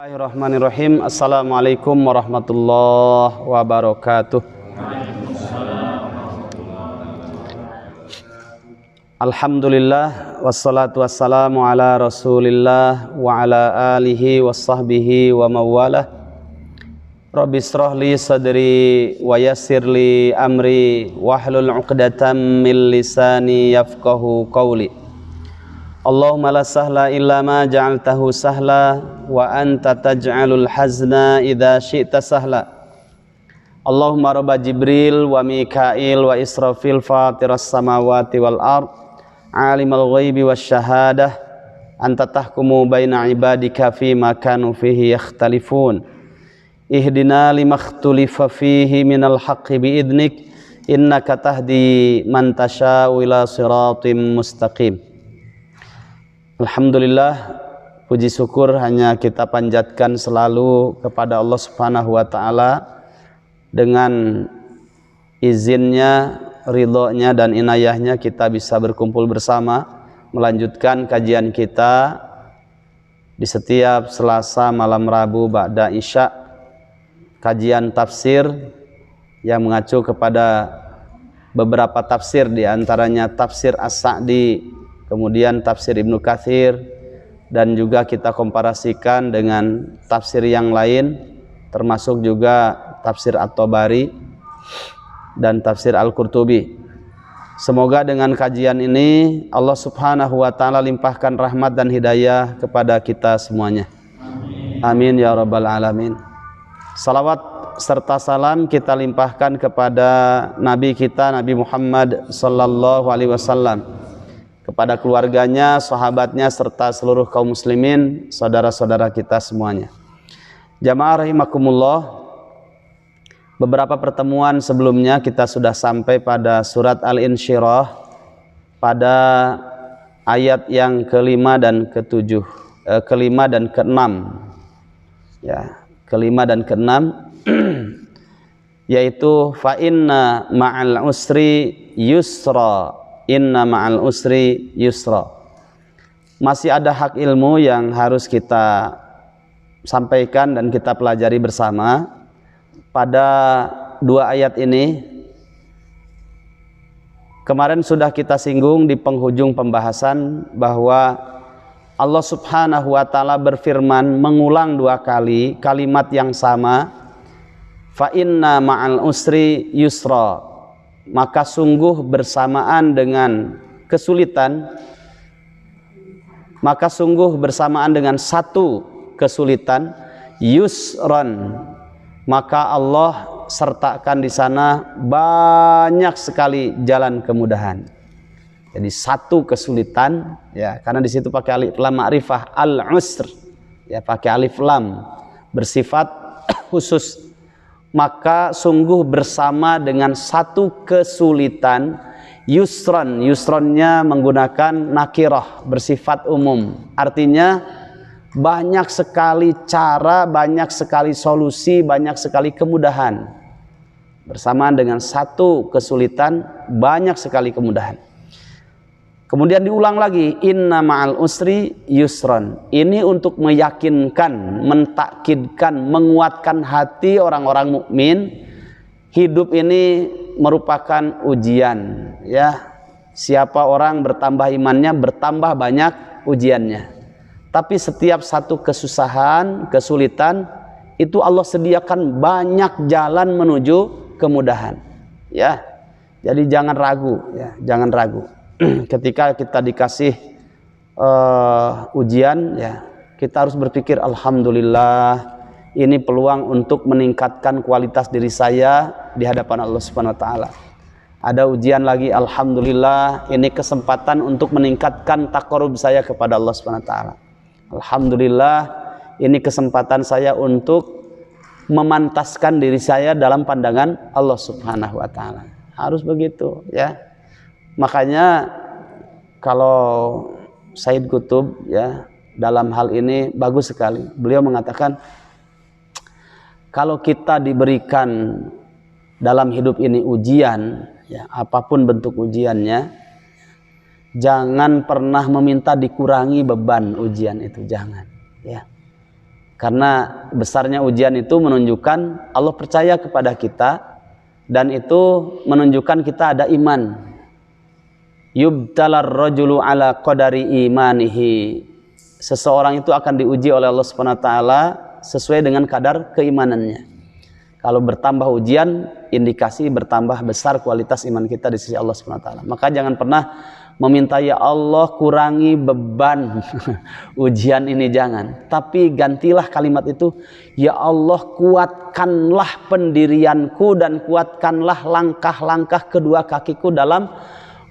Bismillahirrahmanirrahim. Assalamualaikum warahmatullahi wabarakatuh. Alhamdulillah wassalatu wassalamu ala Rasulillah wa ala alihi wassahbihi wa mawalah. Rabbi israh li sadri wa yassir li amri wahlul 'uqdatam min lisani yafqahu qawli. Allahumma la sahla illa ma ja'altahu sahla wa anta taj'alul hazna idza syi'ta sahla. Allahumma rabba Jibril wa Mikail wa Israfil fatiras samawati wal ard alimul ghaibi wasyahadah anta tahkumu baina ibadika fima kanu fihi yakhtalifun ihdina limakhtulifa fihi minal haqqi biidnik innaka tahdi man tasha'u ila siratim mustaqim. Alhamdulillah, puji syukur hanya kita panjatkan selalu kepada Allah Subhanahu wa Ta'ala. Dengan izinnya, ridhonya dan inayahnya kita bisa berkumpul bersama melanjutkan kajian kita di setiap Selasa malam Rabu ba'da Isya, kajian tafsir yang mengacu kepada beberapa tafsir, di antaranya tafsir As-Sa'di, kemudian tafsir Ibnu Katsir, dan juga kita komparasikan dengan tafsir yang lain, termasuk juga tafsir At-Tabari dan tafsir Al-Qurtubi. Semoga dengan kajian ini Allah Subhanahu wa Ta'ala limpahkan rahmat dan hidayah kepada kita semuanya. Amin ya rabbal alamin. Salawat serta salam kita limpahkan kepada Nabi kita, Nabi Muhammad sallallahu alaihi wasallam, kepada keluarganya, sahabatnya, serta seluruh kaum muslimin, saudara-saudara kita semuanya. Jamaah rahimakumullah, beberapa pertemuan sebelumnya kita sudah sampai pada surat Al-Insyirah pada ayat yang kelima dan ketujuh, kelima dan keenam, ya, kelima dan keenam, yaitu fa inna ma'al usri yusra. Inna ma'al usri yusra. Masih ada hak ilmu yang harus kita sampaikan dan kita pelajari bersama pada dua ayat ini. Kemarin sudah kita singgung di penghujung pembahasan bahwa Allah Subhanahu wa Ta'ala berfirman, mengulang dua kali kalimat yang sama, fa inna ma'al usri yusra. Maka sungguh bersamaan dengan kesulitan, maka sungguh bersamaan dengan satu kesulitan, yusron, maka Allah sertakan di sana banyak sekali jalan kemudahan. Jadi satu kesulitan, ya, karena di situ pakai alif lam ma'rifah, al-usr, ya, pakai alif lam bersifat khusus. Maka sungguh bersama dengan satu kesulitan, yusron, yusronnya menggunakan nakirah bersifat umum, artinya banyak sekali cara, banyak sekali solusi, banyak sekali kemudahan. Bersamaan dengan satu kesulitan, banyak sekali kemudahan. Kemudian diulang lagi, inna ma'al usri yusron. Ini untuk meyakinkan, mentakkidkan, menguatkan hati orang-orang mukmin. Hidup ini merupakan ujian, ya. Siapa orang bertambah imannya, bertambah banyak ujiannya. Tapi setiap satu kesusahan, kesulitan, itu Allah sediakan banyak jalan menuju kemudahan, ya. Jadi jangan ragu, ya, jangan ragu. Ketika kita dikasih ujian, ya, kita harus berpikir, alhamdulillah, ini peluang untuk meningkatkan kualitas diri saya di hadapan Allah Subhanahu wa Ta'ala. Ada ujian lagi, alhamdulillah, ini kesempatan untuk meningkatkan taqarrub saya kepada Allah Subhanahu wa Ta'ala. Alhamdulillah, ini kesempatan saya untuk memantaskan diri saya dalam pandangan Allah Subhanahu wa Ta'ala. Harus begitu, ya. Makanya kalau Said Qutb, ya, dalam hal ini bagus sekali. Beliau mengatakan, kalau kita diberikan dalam hidup ini ujian, ya, apapun bentuk ujiannya, jangan pernah meminta dikurangi beban ujian itu, jangan, ya. Karena besarnya ujian itu menunjukkan Allah percaya kepada kita, dan itu menunjukkan kita ada iman. Yubtalar rajulu ala qadari imanihi. Seseorang itu akan diuji oleh Allah Subhanahu wa taala sesuai dengan kadar keimanannya. Kalau bertambah ujian, indikasi bertambah besar kualitas iman kita di sisi Allah Subhanahu wa taala. Maka jangan pernah meminta ya Allah kurangi beban ujian ini, jangan. Tapi gantilah kalimat itu, ya Allah kuatkanlah pendirianku dan kuatkanlah langkah-langkah kedua kakiku dalam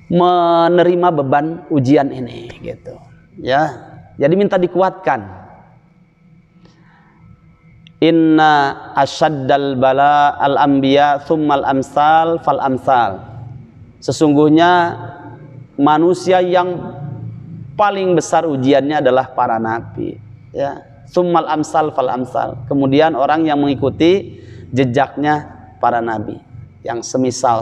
menerima beban ujian ini, gitu. Ya, jadi minta dikuatkan. Inna asyaddal bala al-anbiya thummal amsal fal amsal. Sesungguhnya manusia yang paling besar ujiannya adalah para nabi, ya. Tsummal amsal fal amsal. Kemudian orang yang mengikuti jejaknya para nabi, yang semisal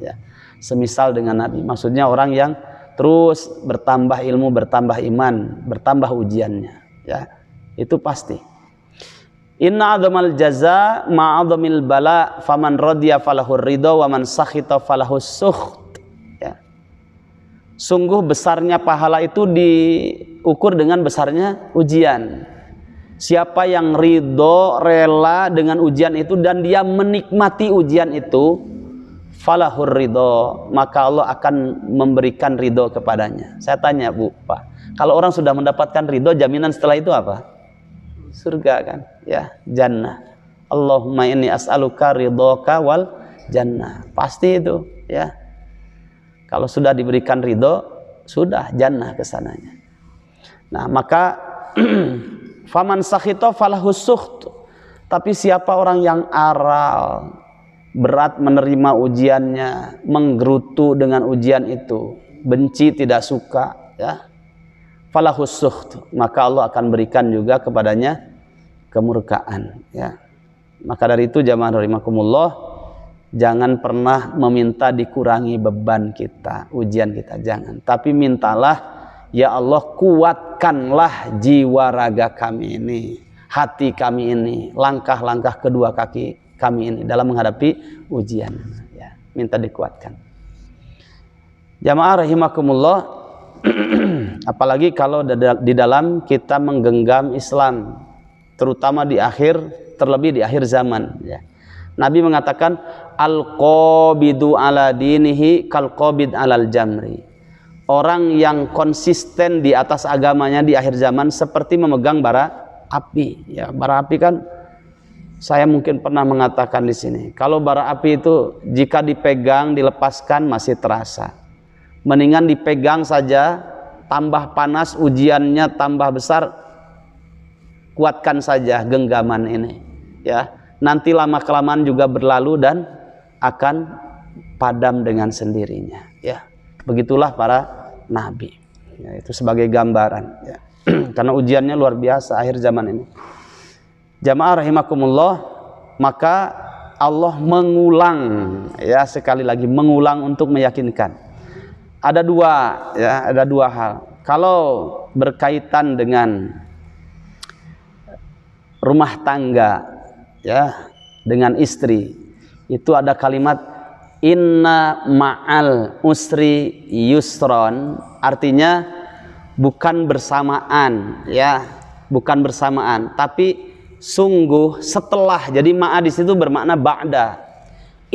ya. Semisal dengan nabi. Maksudnya orang yang terus bertambah ilmu, bertambah iman, bertambah ujiannya, ya. Itu pasti. Inna adzamal jaza ma'adzamil bala faman radiya falahur ridha wa man sakhita falahus sukht. Sungguh besarnya pahala itu diukur dengan besarnya ujian. Siapa yang ridho, rela dengan ujian itu dan dia menikmati ujian itu, falahur ridho, maka Allah akan memberikan ridho kepadanya. Saya tanya Bu, Pak, kalau orang sudah mendapatkan ridho, jaminan setelah itu apa? Surga kan? Ya, jannah. Allahumma inni as'aluka ridhoka wal jannah. Pasti itu, ya. Kalau sudah diberikan ridho, sudah jannah kesananya. Nah, maka faman sakhita falahus sukht. Tapi siapa orang yang aral, berat menerima ujiannya, menggerutu dengan ujian itu, benci, tidak suka, ya, falahus sukht, maka Allah akan berikan juga kepadanya kemurkaan, ya. Maka dari itu jamaah rahimakumullah, jangan pernah meminta dikurangi beban kita, ujian kita, jangan. Tapi mintalah, ya Allah kuatkanlah jiwa raga kami ini, hati kami ini, langkah-langkah kedua kaki kami ini dalam menghadapi ujian, ya. Minta dikuatkan. Jamaah rahimakumullah, apalagi kalau di dalam kita menggenggam Islam, terutama di akhir, terlebih di akhir zaman, ya. Nabi mengatakan al-qabidu ala dinihi kal-qabid alal jamri. Orang yang konsisten di atas agamanya di akhir zaman seperti memegang bara api, ya. Bara api kan, saya mungkin pernah mengatakan di sini, kalau bara api itu jika dipegang, dilepaskan masih terasa. Mendingan dipegang saja, tambah panas ujiannya tambah besar, kuatkan saja genggaman ini, ya. Nanti lama-kelamaan juga berlalu dan akan padam dengan sendirinya, ya. Begitulah para nabi, ya, itu sebagai gambaran, ya. Karena ujiannya luar biasa akhir zaman ini. Jamaah rahimakumullah, maka Allah mengulang, ya, sekali lagi mengulang untuk meyakinkan. Ada dua hal. Kalau berkaitan dengan rumah tangga, ya, dengan istri, itu ada kalimat inna ma'al usri yusron, artinya bukan bersamaan, ya, bukan bersamaan, tapi sungguh setelah. Jadi ma'a di situ bermakna ba'da.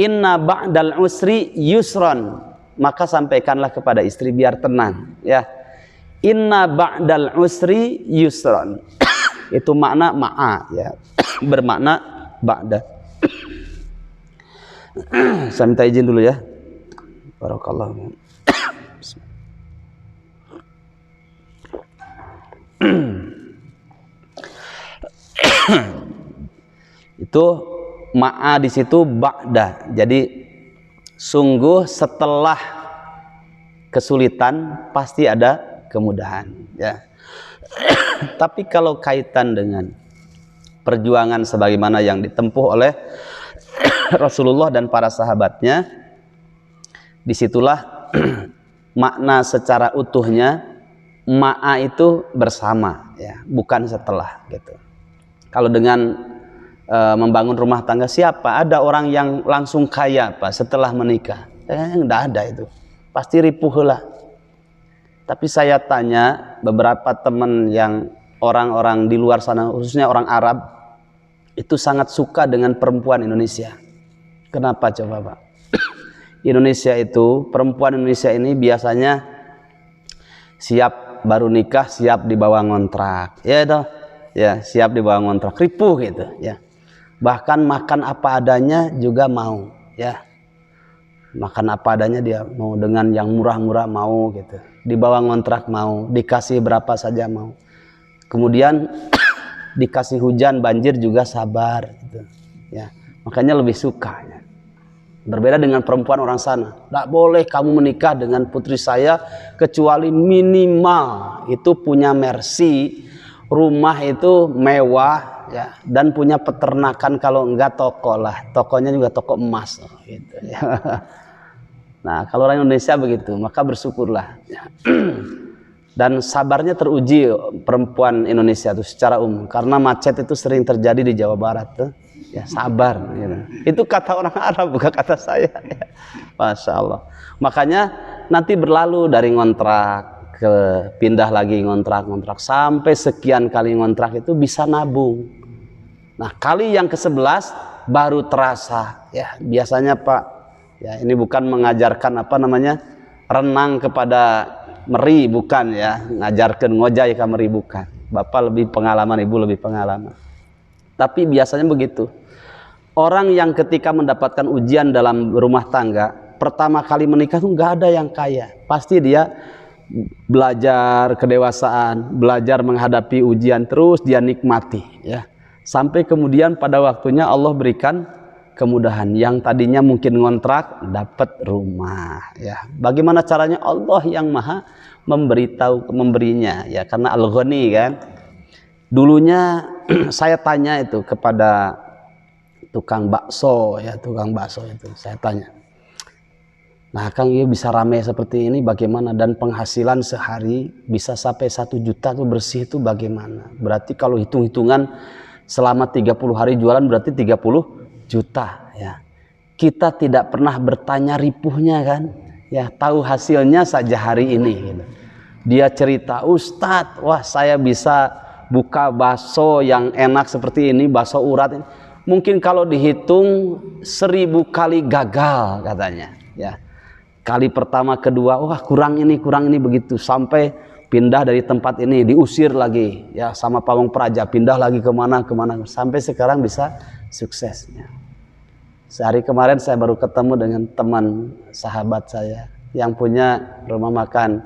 Inna ba'dal usri yusron, maka sampaikanlah kepada istri biar tenang, ya. Inna ba'dal usri yusron itu makna ma'a, ya, bermakna ba'da. Saya minta izin dulu, ya. Barakallah. Itu ma'a di situ ba'da. Jadi sungguh setelah kesulitan pasti ada kemudahan, ya. Tapi kalau kaitan dengan perjuangan sebagaimana yang ditempuh oleh Rasulullah dan para sahabatnya, disitulah makna secara utuhnya ma'a itu bersama, ya, bukan setelah, gitu. Kalau dengan membangun rumah tangga, siapa? Ada orang yang langsung kaya Pak setelah menikah? Enggak ada itu. Pasti ripuh lah. Tapi saya tanya beberapa teman yang orang-orang di luar sana, khususnya orang Arab, itu sangat suka dengan perempuan Indonesia. Kenapa coba Pak? Indonesia itu, perempuan Indonesia ini biasanya siap baru nikah, siap dibawa ngontrak. Ya itu, ya siap dibawa ngontrak, ripuh gitu ya. Bahkan makan apa adanya juga mau, ya. Makan apa adanya dia mau, dengan yang murah-murah mau gitu. Dibawa ngontrak mau, dikasih berapa saja mau. Kemudian dikasih hujan banjir juga sabar gitu. Ya, makanya lebih suka ya. Berbeda dengan perempuan orang sana. Tidak boleh kamu menikah dengan putri saya kecuali minimal itu punya Mercy, rumah itu mewah ya, dan punya peternakan, kalau enggak toko lah. Tokonya juga toko emas gitu ya. Nah, kalau orang Indonesia begitu, maka bersyukurlah. Dan sabarnya teruji perempuan Indonesia itu secara umum, karena macet itu sering terjadi di Jawa Barat tuh. Ya, sabar. Gitu. Itu kata orang Arab, bukan kata saya. Ya. Masya Allah. Makanya nanti berlalu dari ngontrak ke pindah lagi ngontrak sampai sekian kali ngontrak itu bisa nabung. Nah, kali yang ke-11 baru terasa. Ya, biasanya Pak. Ya, ini bukan mengajarkan apa namanya renang kepada meri, bukan ya, ngajarkan ngojay ke meri, bukan. Bapak lebih pengalaman, ibu lebih pengalaman. Tapi biasanya begitu. Orang yang ketika mendapatkan ujian dalam rumah tangga, pertama kali menikah tuh nggak ada yang kaya. Pasti dia belajar kedewasaan, belajar menghadapi ujian, terus dia nikmati ya. Sampai kemudian pada waktunya Allah berikan kemudahan, yang tadinya mungkin ngontrak dapat rumah ya. Bagaimana caranya? Allah yang maha memberitahu, memberinya ya, karena Al-Ghani kan. Dulunya saya tanya itu kepada tukang bakso ya, tukang bakso itu saya tanya, nah Kang, ini bisa ramai seperti ini bagaimana, dan penghasilan sehari bisa sampai 1 juta tuh bersih itu bagaimana? Berarti kalau hitung-hitungan selama 30 hari jualan berarti 30 juta ya. Kita tidak pernah bertanya ripuhnya kan ya, tahu hasilnya saja hari ini gitu. Dia cerita, Ustadz, wah saya bisa buka bakso yang enak seperti ini, bakso urat ini. Mungkin kalau dihitung 1000 kali gagal katanya ya. Kali pertama, kedua, wah kurang ini begitu, sampai pindah dari tempat ini, diusir lagi ya sama pawang praja, pindah lagi kemana sampai sekarang bisa sukses ya. Sehari kemarin saya baru ketemu dengan teman sahabat saya yang punya rumah makan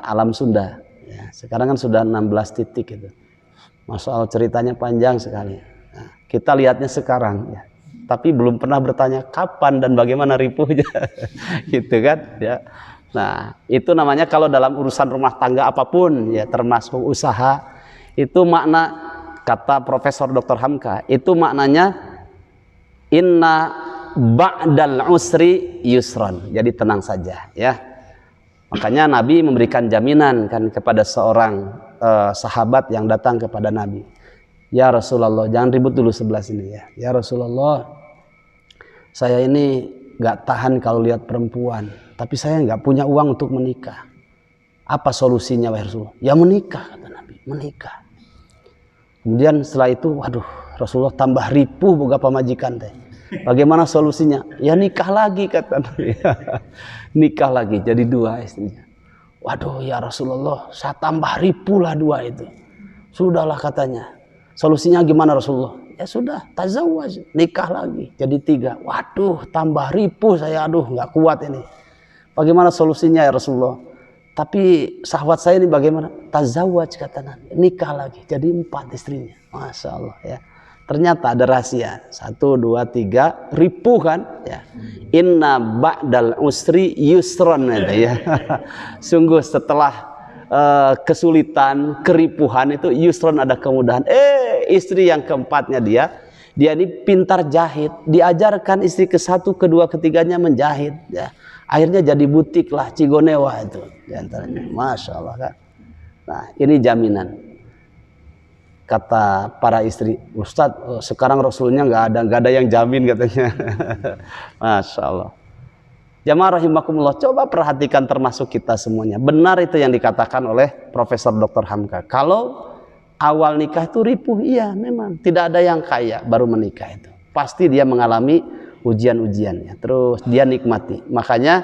Alam Sunda ya. Sekarang kan sudah 16 titik itu. Masya Allah, ceritanya panjang sekali. Nah, kita lihatnya sekarang ya, tapi belum pernah bertanya kapan dan bagaimana ripuhnya gitu kan ya. Nah, itu namanya kalau dalam urusan rumah tangga apapun ya, termasuk usaha, itu makna, kata Profesor Dr. Hamka, itu maknanya inna ba'dal usri yusron. Jadi tenang saja ya. Makanya Nabi memberikan jaminan kan kepada seorang sahabat yang datang kepada Nabi. Ya Rasulullah, jangan ribut dulu sebelah sini ya. Ya Rasulullah, saya ini gak tahan kalau lihat perempuan, tapi saya gak punya uang untuk menikah. Apa solusinya wahai Rasulullah? Ya menikah, kata Nabi, menikah. Kemudian setelah itu, waduh Rasulullah, tambah ripuh boga pamajikan teh. Bagaimana solusinya? Ya nikah lagi, kata Nabi. Nikah lagi, jadi 2 istrinya. Waduh ya Rasulullah, saya tambah ripuh lah 2 itu. Sudahlah katanya. Solusinya gimana Rasulullah? Ya sudah, tazawwaj, nikah lagi, jadi 3. Waduh, tambah ripuh saya, aduh nggak kuat ini. Bagaimana solusinya ya Rasulullah? Tapi sahabat saya ini bagaimana? Tazawwaj, kata Nabi, nikah lagi, jadi 4 istrinya. Masya Allah ya. Ternyata ada rahasia. 1, 2, 3, ripuh kan? Ya. Inna ba'dal usri yusron ya. Sungguh setelah kesulitan, keripuhan itu yusron, ada kemudahan. Istri yang keempatnya dia ini pintar jahit, diajarkan istri ke-1, ke-2, ke-3-nya menjahit ya. Akhirnya jadi butik lah, Cigonewa itu diantaranya. Masya Allah kan. Nah ini jaminan. Kata para istri, Ustadz, sekarang Rasulnya nggak ada yang jamin katanya. Masya Allah. Jamaah rahimakumullah, coba perhatikan termasuk kita semuanya. Benar itu yang dikatakan oleh Profesor Dr. Hamka. Kalau awal nikah itu ripuh, iya memang. Tidak ada yang kaya baru menikah itu. Pasti dia mengalami ujian-ujiannya. Terus dia nikmati. Makanya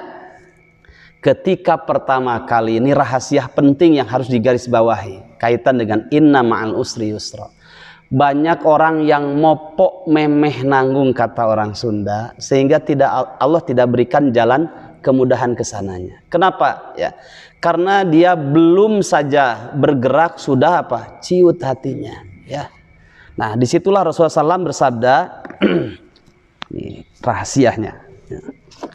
ketika pertama kali, ini rahasia penting yang harus digarisbawahi kaitan dengan inna ma'al usri yusra. Banyak orang yang mopok memeh nanggung kata orang Sunda, sehingga Allah tidak berikan jalan kemudahan kesananya. Kenapa? Ya, karena dia belum saja bergerak sudah apa? Ciut hatinya. Ya. Nah, disitulah Rasulullah SAW bersabda, ini rahasianya. Ya.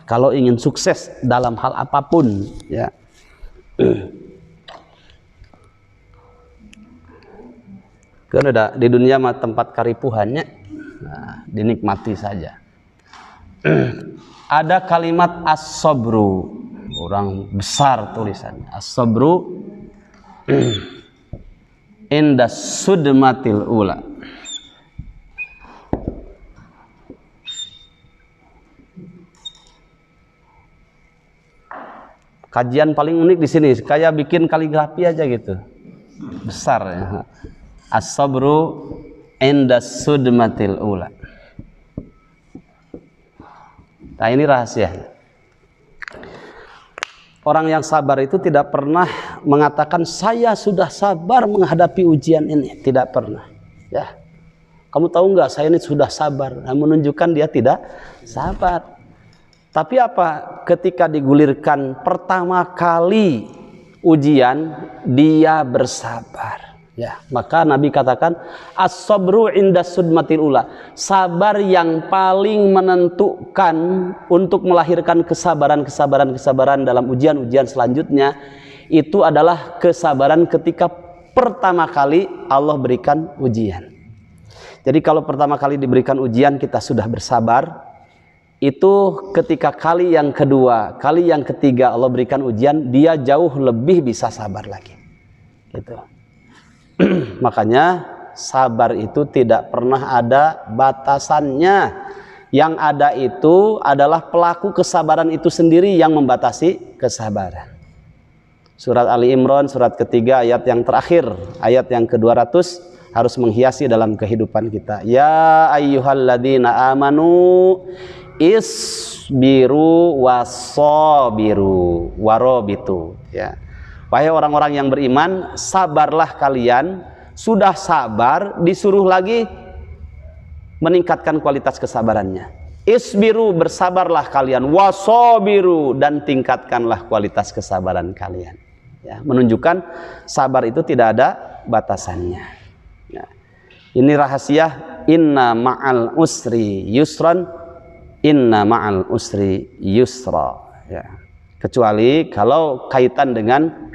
Kalau ingin sukses dalam hal apapun, ya, kan ada di dunia mah tempat karipuhannya, nah, dinikmati saja. Ada kalimat as-sabru, orang besar tulisannya, as-sabru inda sudmatil ula. Kajian paling unik di sini, kayak bikin kaligrafi aja gitu, besar ya. As-sabru inda sudmatil ula. Nah, ini rahasia. Orang yang sabar itu tidak pernah mengatakan saya sudah sabar menghadapi ujian ini, tidak pernah. Ya, kamu tahu nggak? Saya ini sudah sabar. Nah, menunjukkan dia tidak sabar. Tapi apa? Ketika digulirkan pertama kali ujian, dia bersabar. Ya, maka Nabi katakan as-sabru inda sudmatil ula. Sabar yang paling menentukan untuk melahirkan kesabaran dalam ujian-ujian selanjutnya itu adalah kesabaran ketika pertama kali Allah berikan ujian. Jadi kalau pertama kali diberikan ujian kita sudah bersabar, itu ketika kali yang kedua, kali yang ketiga Allah berikan ujian, dia jauh lebih bisa sabar lagi. Gitu. Makanya sabar itu tidak pernah ada batasannya. Yang ada itu adalah pelaku kesabaran itu sendiri yang membatasi kesabaran. Surat Ali Imran, surat ketiga, ayat yang terakhir, ayat yang ke-200 harus menghiasi dalam kehidupan kita. Ya ayyuhalladzina amanu isbiru wasabiru warobitu. Ya. Wahai orang-orang yang beriman, sabarlah kalian. Sudah sabar, disuruh lagi meningkatkan kualitas kesabarannya. Isbiru, bersabarlah kalian. Wasabiru, dan tingkatkanlah kualitas kesabaran kalian. Ya, menunjukkan sabar itu tidak ada batasannya. Ya. Ini rahasia inna ma'al usri yusran, inna ma'al usri yusra. Ya. Kecuali kalau kaitan dengan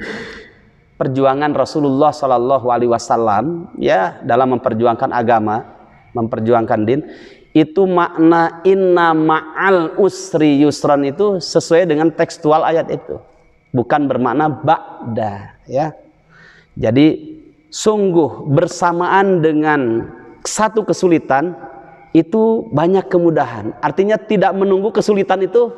perjuangan Rasulullah Shallallahu Alaihi Wasallam, ya, dalam memperjuangkan agama, memperjuangkan din, itu makna inna ma'al usri yusran itu sesuai dengan tekstual ayat itu, bukan bermakna ba'da, ya. Jadi sungguh bersamaan dengan satu kesulitan itu banyak kemudahan. Artinya tidak menunggu kesulitan itu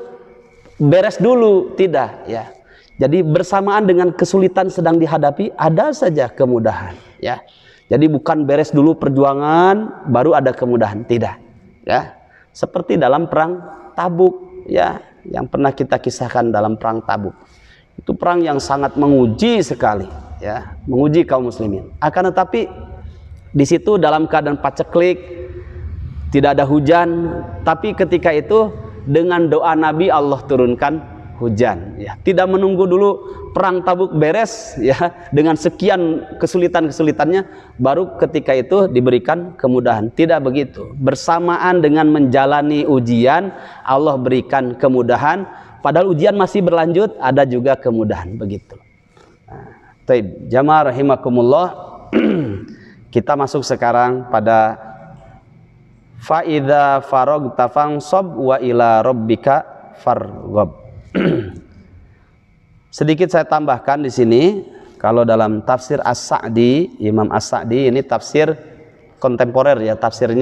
beres dulu, tidak, ya. Jadi bersamaan dengan kesulitan sedang dihadapi ada saja kemudahan, ya. Jadi bukan beres dulu perjuangan baru ada kemudahan, tidak, ya. Seperti dalam perang Tabuk, ya, yang pernah kita kisahkan dalam perang Tabuk. Itu perang yang sangat menguji sekali, ya, menguji kaum muslimin. Akan tetapi di situ dalam keadaan paceklik, tidak ada hujan, tapi ketika itu dengan doa Nabi Allah turunkan hujan, ya. Tidak menunggu dulu perang Tabuk beres, ya, dengan sekian kesulitan-kesulitannya baru ketika itu diberikan kemudahan. Tidak begitu. Bersamaan dengan menjalani ujian Allah berikan kemudahan, padahal ujian masih berlanjut ada juga kemudahan, begitu. Nah, taib, jamaah rahimakumullah. Kita masuk sekarang pada fa'idha faragta fansab wa ila rabbika farghab. Sedikit saya tambahkan di sini, Kalau dalam tafsir As-Sa'di, Imam As-Sa'di ini tafsir kontemporer ya, tafsir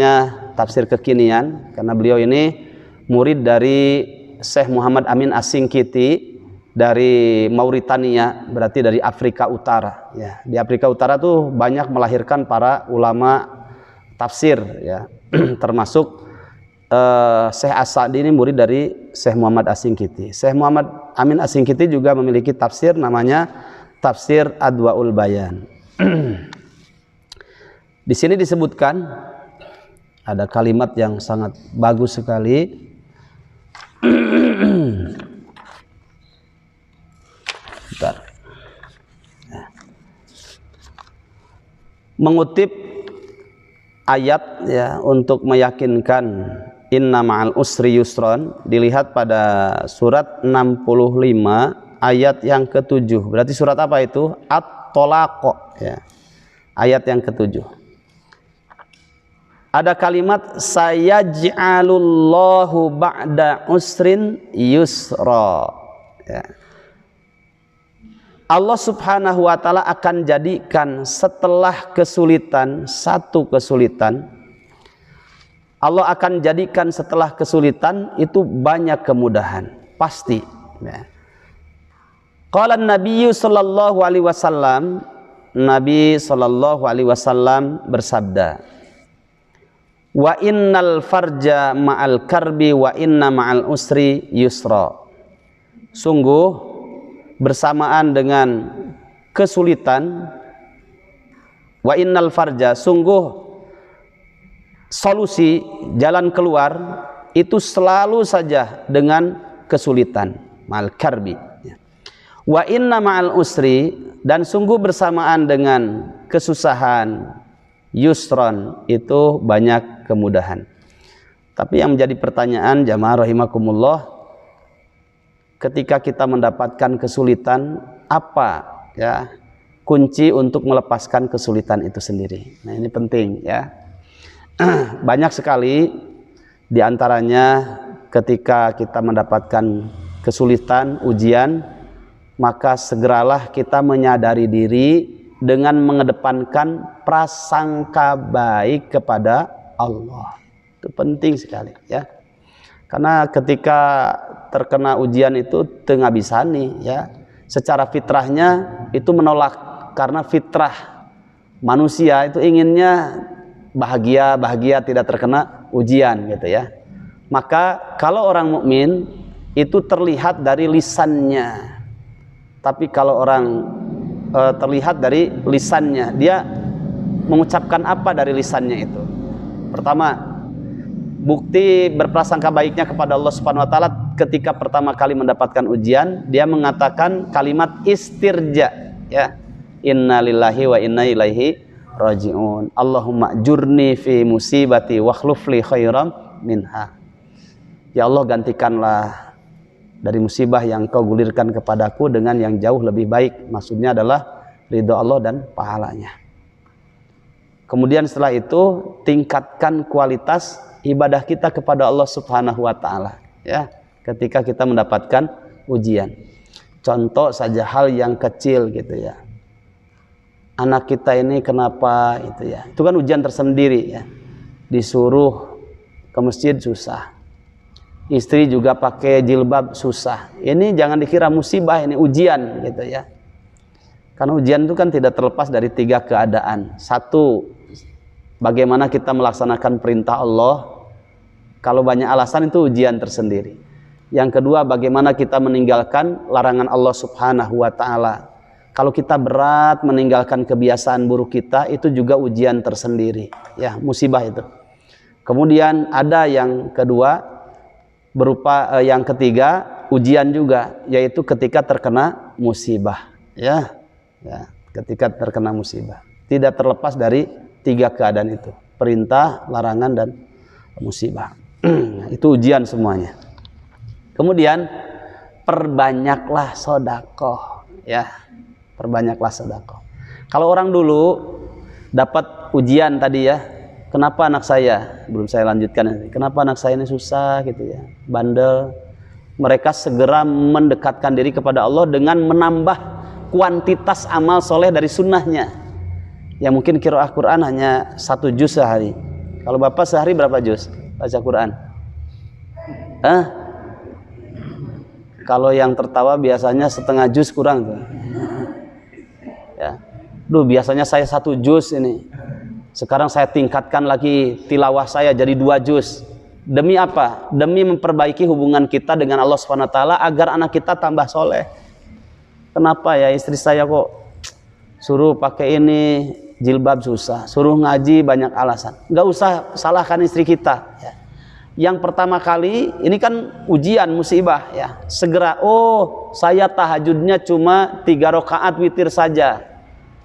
kekinian, karena beliau ini murid dari Syekh Muhammad Amin As-Singkiti dari Mauritania, berarti dari Afrika Utara ya. Di Afrika Utara tuh banyak melahirkan para ulama tafsir ya. Termasuk Syekh As-Sa'di ini murid dari Syekh Muhammad As-Singkiti. Syekh Muhammad Amin As-Singkiti juga memiliki tafsir namanya Tafsir Adwaul Bayan. Di sini disebutkan ada kalimat yang sangat bagus sekali. Bentar. Mengutip ayat ya untuk meyakinkan inna ma'al usri yusron, dilihat pada surat 65 ayat yang ke-7. Berarti surat apa itu? At-Tolaq ya. Ayat yang ke-7. Ada kalimat sayaj'alullahu ba'da usrin yusra ya. Allah Subhanahu wa taala akan jadikan setelah kesulitan satu kesulitan, Allah akan jadikan setelah kesulitan itu banyak kemudahan, pasti ya. Qala Nabi sallallahu alaihi wasallam, Nabi sallallahu alaihi wasallam bersabda, wa innal farja ma'al karbi wa inna ma'al usri yusra. Sungguh bersamaan dengan kesulitan, wa innal farja, sungguh solusi jalan keluar itu selalu saja dengan kesulitan, ma'al karbi. Wa inna ma'al usri, dan sungguh bersamaan dengan kesusahan, yusron, itu banyak kemudahan. Tapi yang menjadi pertanyaan jamaah rahimakumullah, ketika kita mendapatkan kesulitan, apa ya kunci untuk melepaskan kesulitan itu sendiri? Nah, ini penting ya. Banyak sekali diantaranya ketika kita mendapatkan kesulitan, ujian, maka segeralah kita menyadari diri dengan mengedepankan prasangka baik kepada Allah. Itu penting sekali ya. Karena ketika terkena ujian itu tengah bisani ya, secara fitrahnya itu menolak, karena fitrah manusia itu inginnya bahagia tidak terkena ujian gitu ya. Maka kalau orang mukmin itu terlihat dari lisannya. Tapi kalau orang terlihat dari lisannya, dia mengucapkan apa dari lisannya itu? Pertama, bukti berprasangka baiknya kepada Allah Subhanahu wa taala ketika pertama kali mendapatkan ujian, dia mengatakan kalimat istirja ya. Inna lillahi wa inna ilaihi rajiun. Allahumma jurni fi musibati wa khluf li khairam minha. Ya Allah, gantikanlah dari musibah yang kau gulirkan kepadaku dengan yang jauh lebih baik. Maksudnya adalah ridho Allah dan pahalanya. Kemudian setelah itu tingkatkan kualitas ibadah kita kepada Allah Subhanahu wa taala ya, ketika kita mendapatkan ujian. Contoh saja hal yang kecil gitu ya. Anak kita ini kenapa itu ya. Itu kan ujian tersendiri ya. Disuruh ke masjid susah. Istri juga pakai jilbab susah. Ini jangan dikira musibah, ini ujian gitu ya. Karena ujian itu kan tidak terlepas dari tiga keadaan. Satu, bagaimana kita melaksanakan perintah Allah. Kalau banyak alasan itu ujian tersendiri. Yang kedua, bagaimana kita meninggalkan larangan Allah Subhanahu wa taala. Kalau kita berat meninggalkan kebiasaan buruk kita, itu juga ujian tersendiri. Ya, musibah itu. Kemudian ada yang kedua, berupa yang ketiga, ujian juga, yaitu ketika terkena musibah ya, ketika terkena musibah. Tidak terlepas dari tiga keadaan itu, perintah, larangan, dan musibah. Itu ujian semuanya. Kemudian perbanyaklah sedekah ya, perbanyaklah sedekah. Kalau orang dulu dapat ujian tadi ya, kenapa anak saya, belum saya lanjutkan, kenapa anak saya ini susah gitu ya, bandel. Mereka segera mendekatkan diri kepada Allah dengan menambah kuantitas amal soleh dari sunnahnya. Ya mungkin qiraah Quran hanya 1 juz sehari. Kalau Bapak sehari berapa juz baca Quran? Kalau yang tertawa biasanya setengah juz kurang tuh. Ya. Biasanya saya 1 juz ini. Sekarang saya tingkatkan lagi tilawah saya jadi 2 juz. Demi apa? Demi memperbaiki hubungan kita dengan Allah SWT agar anak kita tambah soleh. Kenapa ya istri saya kok suruh pakai ini jilbab susah, suruh ngaji banyak alasan. Nggak usah salahkan istri kita. Ya. Yang pertama kali ini kan ujian musibah ya. Segera saya tahajudnya cuma 3 rakaat witir saja.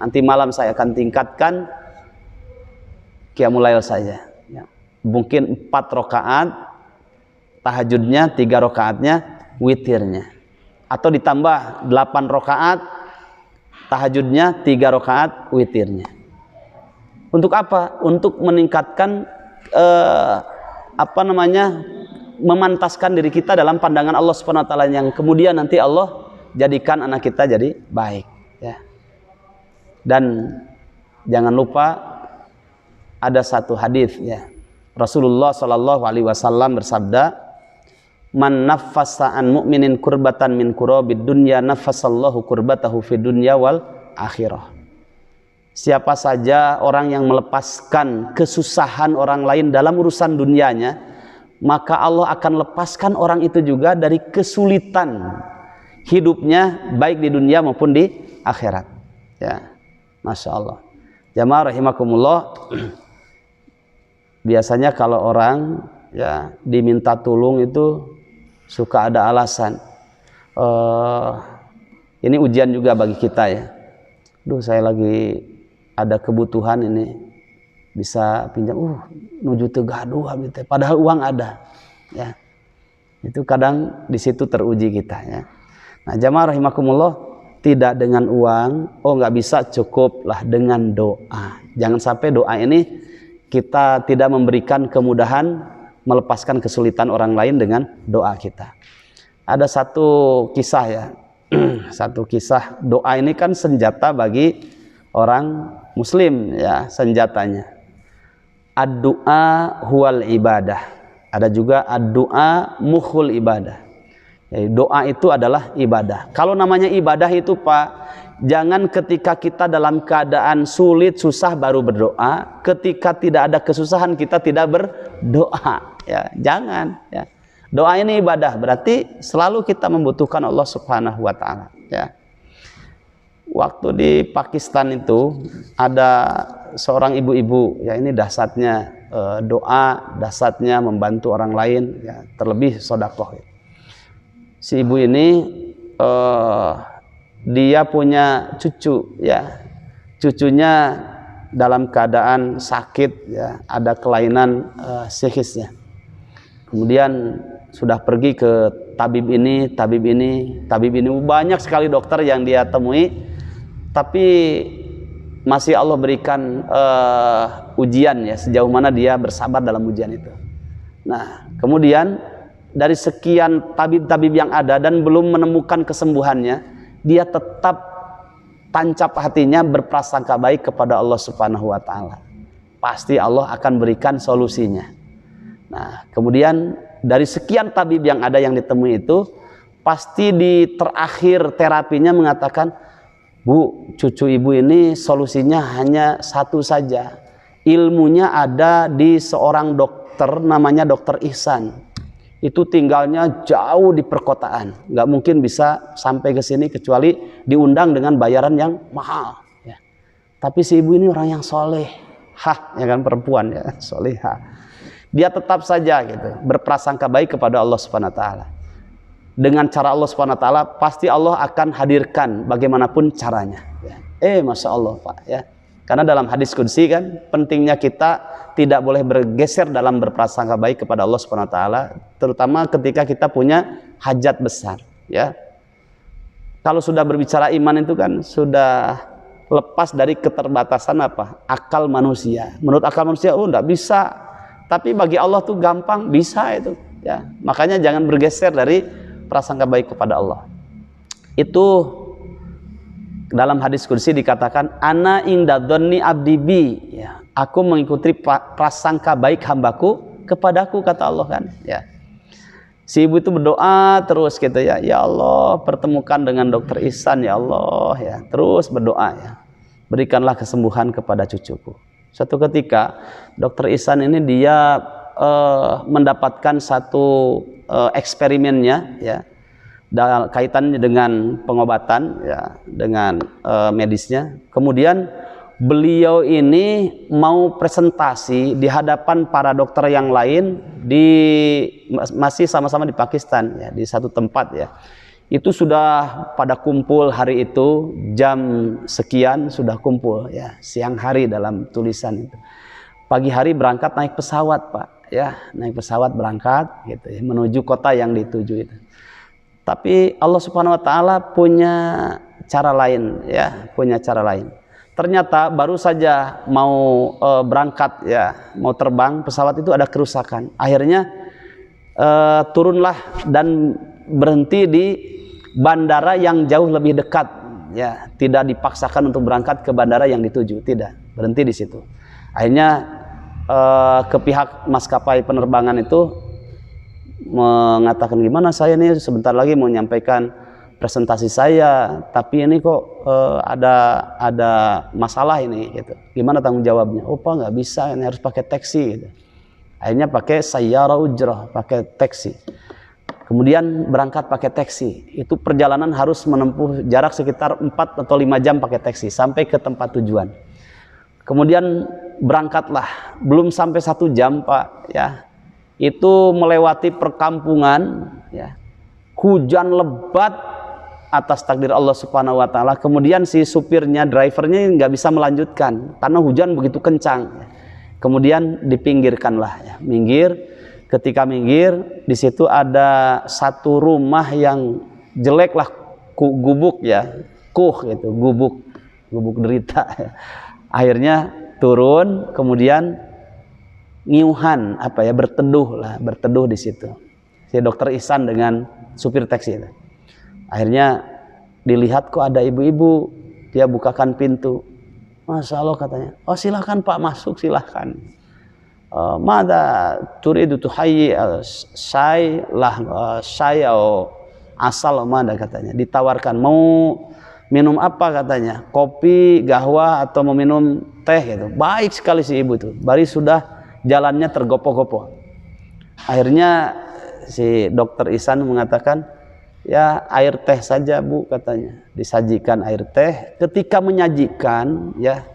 Nanti malam saya akan tingkatkan qiyamul lail saja. Ya. Mungkin 4 rakaat tahajudnya, 3 rakaatnya witirnya. Atau ditambah 8 rakaat tahajudnya, 3 rakaat witirnya. Untuk apa? Untuk meningkatkan memantaskan diri kita dalam pandangan Allah Subhanahu wa taala yang kemudian nanti Allah jadikan anak kita jadi baik ya. Dan jangan lupa ada satu hadis ya. Rasulullah Shallallahu alaihi wasallam bersabda, "Man naffasa an mu'minin kurbatan min kurabid dunya naffasallahu kurbatahu fid dunya wal akhirah." Siapa saja orang yang melepaskan kesusahan orang lain dalam urusan dunianya, maka Allah akan lepaskan orang itu juga dari kesulitan hidupnya baik di dunia maupun di akhirat. Ya, masya Allah. Jamaah rahimakumullah. Biasanya kalau orang ya diminta tolong itu suka ada alasan. Ini ujian juga bagi kita ya. Saya lagi ada kebutuhan ini bisa pinjam nuju teu gaduh gitu. Padahal uang ada ya. Itu kadang di situ teruji kita ya. Nah, jamaah rahimakumullah, tidak dengan uang, nggak bisa, cukuplah dengan doa. Jangan sampai doa ini kita tidak memberikan kemudahan melepaskan kesulitan orang lain dengan doa kita. Ada satu kisah ya. Satu kisah, doa ini kan senjata bagi orang muslim ya, senjatanya. Ad-du'a huwal ibadah. Ada juga ad-du'a mukhul ibadah. Ya, doa itu adalah ibadah. Kalau namanya ibadah itu Pak, jangan ketika kita dalam keadaan sulit, susah baru berdoa. Ketika tidak ada kesusahan kita tidak berdoa. Ya, jangan ya. Doa ini ibadah, berarti selalu kita membutuhkan Allah Subhanahu wa taala ya. Waktu di Pakistan itu ada seorang ibu-ibu ya, ini dahsyatnya doa, dahsyatnya membantu orang lain ya, terlebih sedekah. Si ibu ini dia punya cucu ya. Cucunya dalam keadaan sakit ya, ada kelainan psikisnya. Kemudian sudah pergi ke tabib ini, banyak sekali dokter yang dia temui, tapi masih Allah berikan ujian ya, sejauh mana dia bersabar dalam ujian itu. Nah, kemudian dari sekian tabib-tabib yang ada dan belum menemukan kesembuhannya, dia tetap tancap hatinya berprasangka baik kepada Allah Subhanahu wa taala. Pasti Allah akan berikan solusinya. Nah, kemudian dari sekian tabib yang ada yang ditemui itu, pasti di terakhir terapinya mengatakan, "Bu, cucu ibu ini solusinya hanya satu saja. Ilmunya ada di seorang dokter namanya Dokter Ihsan. Itu tinggalnya jauh di perkotaan. Nggak mungkin bisa sampai ke sini kecuali diundang dengan bayaran yang mahal. Ya. Tapi si ibu ini orang yang soleh. Ya kan, perempuan ya, solehah. Dia tetap saja gitu berprasangka baik kepada Allah Subhanahu wa taala. Dengan cara Allah Subhanahu wa taala pasti Allah akan hadirkan bagaimanapun caranya ya. Masya Allah Pak ya. Karena dalam hadis qudsi kan pentingnya kita tidak boleh bergeser dalam berprasangka baik kepada Allah Subhanahu wa taala, terutama ketika kita punya hajat besar ya. Kalau sudah berbicara iman itu kan sudah lepas dari keterbatasan akal manusia. Menurut akal manusia enggak bisa. Tapi bagi Allah tuh gampang, bisa itu ya. Makanya jangan bergeser dari prasangka baik kepada Allah. Itu Dalam hadis qudsi dikatakan ana inda dzanni abdi bi, ya, aku mengikuti prasangka baik hambaku kepadaku, kata Allah kan, ya. Si ibu itu berdoa terus gitu ya, ya Allah pertemukan dengan dokter Ihsan ya Allah, ya, terus berdoa ya, berikanlah kesembuhan kepada cucuku. Suatu ketika dokter Ihsan ini dia mendapatkan satu eksperimennya, ya, kaitannya dengan pengobatan, ya, dengan medisnya. Kemudian beliau ini mau presentasi di hadapan para dokter yang lain masih sama-sama di Pakistan, ya, di satu tempat, ya. Itu sudah pada kumpul hari itu jam sekian sudah kumpul, ya, siang hari dalam tulisan itu. Pagi hari berangkat naik pesawat, Pak, ya, naik pesawat berangkat gitu ya, menuju kota yang dituju itu. Tapi Allah Subhanahu wa taala punya cara lain, ya, punya cara lain. Ternyata baru saja mau berangkat, ya, mau terbang, pesawat itu ada kerusakan. Akhirnya turunlah dan berhenti di bandara yang jauh lebih dekat, ya, tidak dipaksakan untuk berangkat ke bandara yang dituju, tidak, berhenti di situ. Akhirnya ke pihak maskapai penerbangan itu mengatakan, gimana saya ini sebentar lagi mau menyampaikan presentasi saya, tapi ini kok ada masalah ini gitu. Gimana tanggung jawabnya? Oh Pak, nggak bisa, ini harus pakai taksi gitu. Akhirnya pakai sayyara ujrah, pakai taksi. Kemudian berangkat pakai taksi. Itu perjalanan harus menempuh jarak sekitar 4 atau 5 jam pakai taksi sampai ke tempat tujuan. Kemudian berangkatlah, belum sampai 1 jam, Pak, ya. Itu melewati perkampungan, ya. Hujan lebat atas takdir Allah Subhanahu wa taala. Kemudian si supirnya, drivernya nggak bisa melanjutkan karena hujan begitu kencang. Kemudian dipinggirkanlah, ya, minggir. Ketika minggir, di situ ada satu rumah yang jelek lah, gubuk, ya, gitu, gubuk derita. Ya. Akhirnya turun, kemudian ngiuhan, berteduh di situ. Si dokter Ihsan dengan supir taksi itu. Akhirnya dilihat kok ada ibu-ibu, dia bukakan pintu. Masya Allah katanya, oh silahkan Pak masuk, silahkan. Mada turidu tuhayyi syai atau asal mada katanya. Ditawarkan mau minum apa katanya, kopi, gahwa atau mau minum teh gitu. Baik sekali si ibu itu. Baru sudah jalannya tergopoh-gopoh. Akhirnya si dokter Ihsan mengatakan, ya air teh saja Bu katanya. Disajikan air teh. Ketika menyajikan, ya,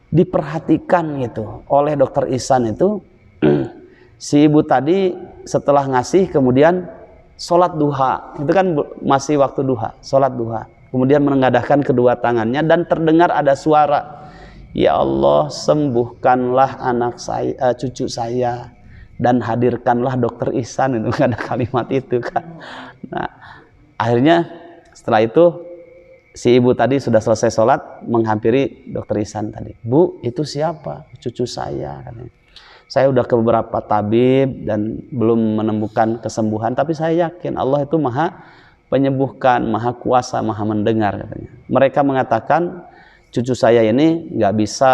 diperhatikan gitu oleh dokter Ihsan itu si ibu tadi setelah ngasih kemudian sholat duha. Itu kan masih waktu duha, sholat duha. Kemudian menengadahkan kedua tangannya dan terdengar ada suara, ya Allah sembuhkanlah anak saya, cucu saya, dan hadirkanlah dokter Ihsan. Itu ada kalimat itu kan. Nah, akhirnya setelah itu si ibu tadi sudah selesai sholat menghampiri dokter Ihsan tadi. Bu, itu siapa? Cucu saya katanya. Saya udah ke beberapa tabib dan belum menemukan kesembuhan, tapi saya yakin Allah itu maha penyembuhkan, maha kuasa, maha mendengar katanya. Mereka mengatakan cucu saya ini nggak bisa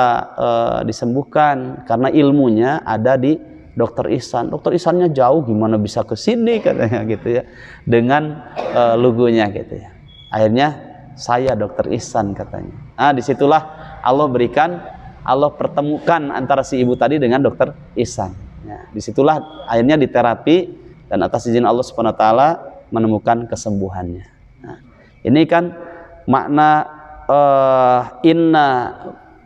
disembuhkan karena ilmunya ada di dokter Ihsan. Dokter Ihsannya jauh, gimana bisa ke sini katanya gitu ya, dengan logonya gitu ya. Akhirnya saya dokter Ihsan katanya. Nah, disitulah Allah pertemukan antara si ibu tadi dengan dokter Ihsan. Ya, disitulah akhirnya diterapi dan atas izin Allah Subhanahu wa taala menemukan kesembuhannya. Nah, ini kan makna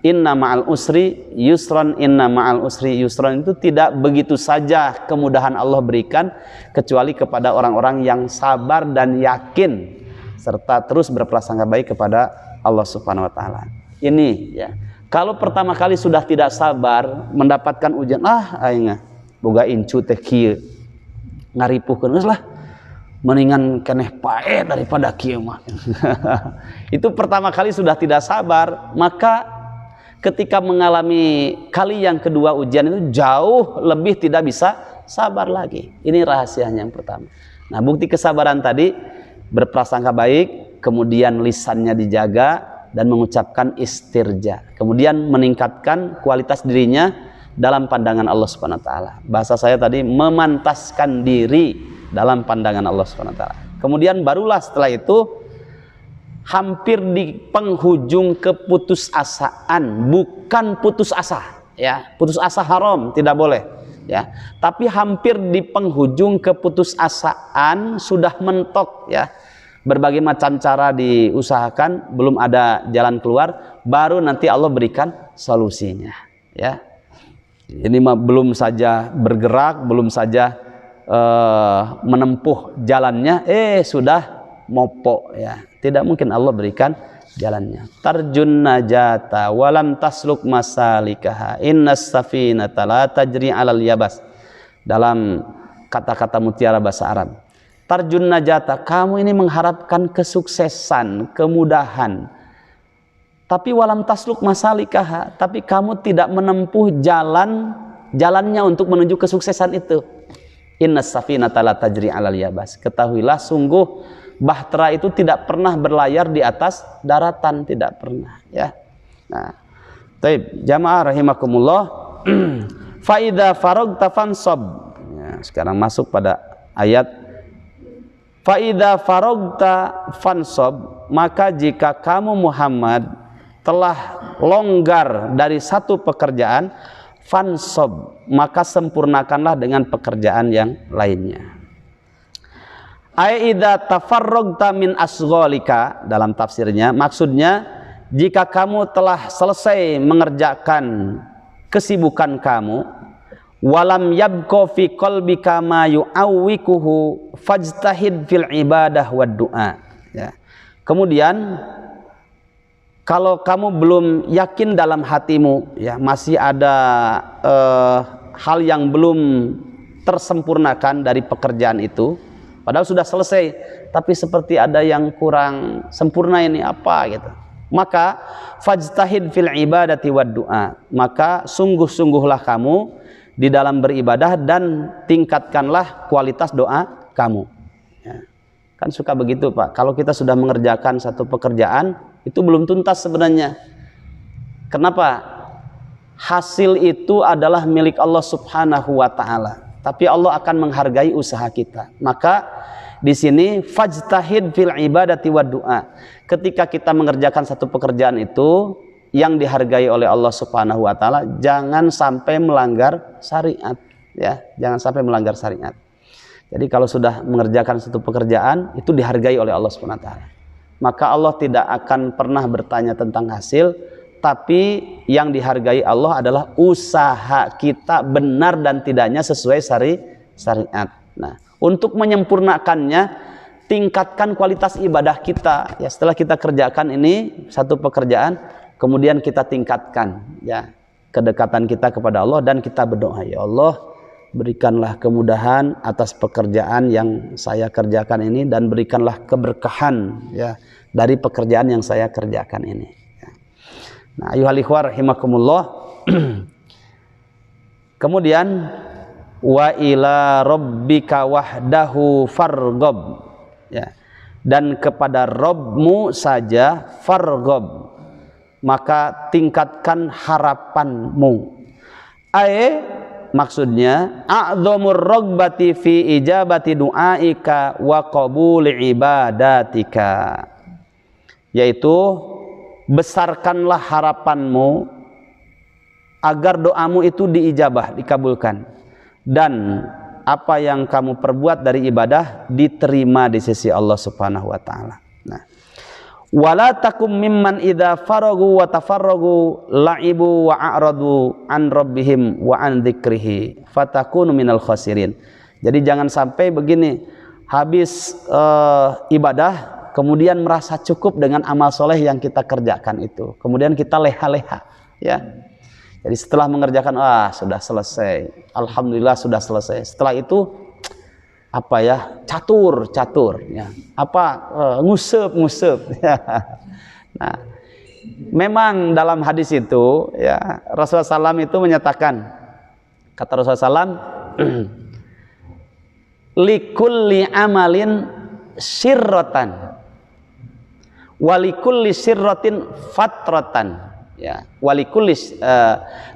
inna ma'al usri yusran, inna ma'al usri yusran itu tidak begitu saja kemudahan Allah berikan kecuali kepada orang-orang yang sabar dan yakin serta terus berprasangka baik kepada Allah Subhanahu wa taala. Ini ya. Kalau pertama kali sudah tidak sabar mendapatkan ujian, aing boga incu teh kieu ngaripuhkeun geus lah. Mendingan keneh pae daripada kieu mah. Itu pertama kali sudah tidak sabar, maka ketika mengalami kali yang kedua ujian itu jauh lebih tidak bisa sabar lagi. Ini rahasianya yang pertama. Nah, bukti kesabaran tadi berprasangka baik, kemudian lisannya dijaga dan mengucapkan istirja, kemudian meningkatkan kualitas dirinya dalam pandangan Allah Subhanahu wa taala. Bahasa saya tadi memantaskan diri dalam pandangan Allah Subhanahu wa taala. Kemudian barulah setelah itu hampir di penghujung keputusasaan, bukan putus asa ya. Putus asa haram, tidak boleh ya. Tapi hampir di penghujung keputusasaan, sudah mentok ya. Berbagai macam cara diusahakan, belum ada jalan keluar, baru nanti Allah berikan solusinya ya. Ini belum saja bergerak, belum saja menempuh jalannya, sudah mopok ya. Tidak mungkin Allah berikan jalannya. Tarjun najata walam tasluk masalikaha innas safinata la tajri alal yabas. Dalam kata-kata mutiara bahasa Arab, tarjun najata, kamu ini mengharapkan kesuksesan, kemudahan, tapi walam tasluk masalikaha, tapi kamu tidak menempuh jalannya untuk menuju kesuksesan itu. Innas safinata la tajri alal yabas. Ketahuilah, sungguh bahtera itu tidak pernah berlayar di atas daratan, tidak pernah ya. Nah, taib jamaah rahimakumullah. Fa idza faragta fansab. Ya, sekarang masuk pada ayat fa idza faragta fansab, maka jika kamu Muhammad telah longgar dari satu pekerjaan, fansab, maka sempurnakanlah dengan pekerjaan yang lainnya. Ai idza tafarragta min asghalika, dalam tafsirnya maksudnya jika kamu telah selesai mengerjakan kesibukan kamu, walam yabqa fi qalbika ma yu'awwikuhu fajtahid fil ibadah wad du'a ya. Kemudian kalau kamu belum yakin dalam hatimu ya, masih ada hal yang belum tersempurnakan dari pekerjaan itu, padahal sudah selesai, tapi seperti ada yang kurang sempurna, ini apa gitu. Maka fajtahid fil ibadati wad du'a, maka sungguh-sungguhlah kamu di dalam beribadah dan tingkatkanlah kualitas doa kamu ya. Kan suka begitu Pak, kalau kita sudah mengerjakan satu pekerjaan itu belum tuntas sebenarnya. Kenapa? Hasil itu adalah milik Allah Subhanahu wa taala, tapi Allah akan menghargai usaha kita. Maka di sini fajtahid fil ibadati wad du'a. Ketika kita mengerjakan satu pekerjaan itu yang dihargai oleh Allah Subhanahu wa taala, jangan sampai melanggar syariat ya, jangan sampai melanggar syariat. Jadi kalau sudah mengerjakan satu pekerjaan itu dihargai oleh Allah Subhanahu wa taala, maka Allah tidak akan pernah bertanya tentang hasil, tapi yang dihargai Allah adalah usaha kita benar dan tidaknya sesuai syariat. Nah, untuk menyempurnakannya, tingkatkan kualitas ibadah kita ya. Setelah kita kerjakan ini satu pekerjaan, kemudian kita tingkatkan ya kedekatan kita kepada Allah dan kita berdoa, ya Allah, berikanlah kemudahan atas pekerjaan yang saya kerjakan ini dan berikanlah keberkahan ya dari pekerjaan yang saya kerjakan ini ya. Nah, ayuhal ikhwah rahimakumullah. Kemudian wa ila rabbika wahdahu farghab ya, dan kepada Rabbmu saja farghab, maka tingkatkan harapanmu. Maksudnya a'dzamur ragbati fi ijabati du'aika wa qabuli ibadatika, yaitu besarkanlah harapanmu agar doamu itu diijabah, dikabulkan, dan apa yang kamu perbuat dari ibadah diterima di sisi Allah Subhanahu wa taala. Nah, wala takum mimman idza faragu wa tafarragu la'ibu wa a'radu an rabbihim wa an dzikrihi fatakunu minal khasirin. Jadi jangan sampai begini, habis ibadah kemudian merasa cukup dengan amal soleh yang kita kerjakan itu, kemudian kita leha-leha ya. Jadi setelah mengerjakan, sudah selesai, alhamdulillah sudah selesai, setelah itu apa ya, catur ya, ngusep ya. Nah, memang dalam hadis itu ya, Rasulullah SAW itu menyatakan, kata Rasulullah SAW, likulli amalin syirrotan, walikulli sirratin fatratan, ya,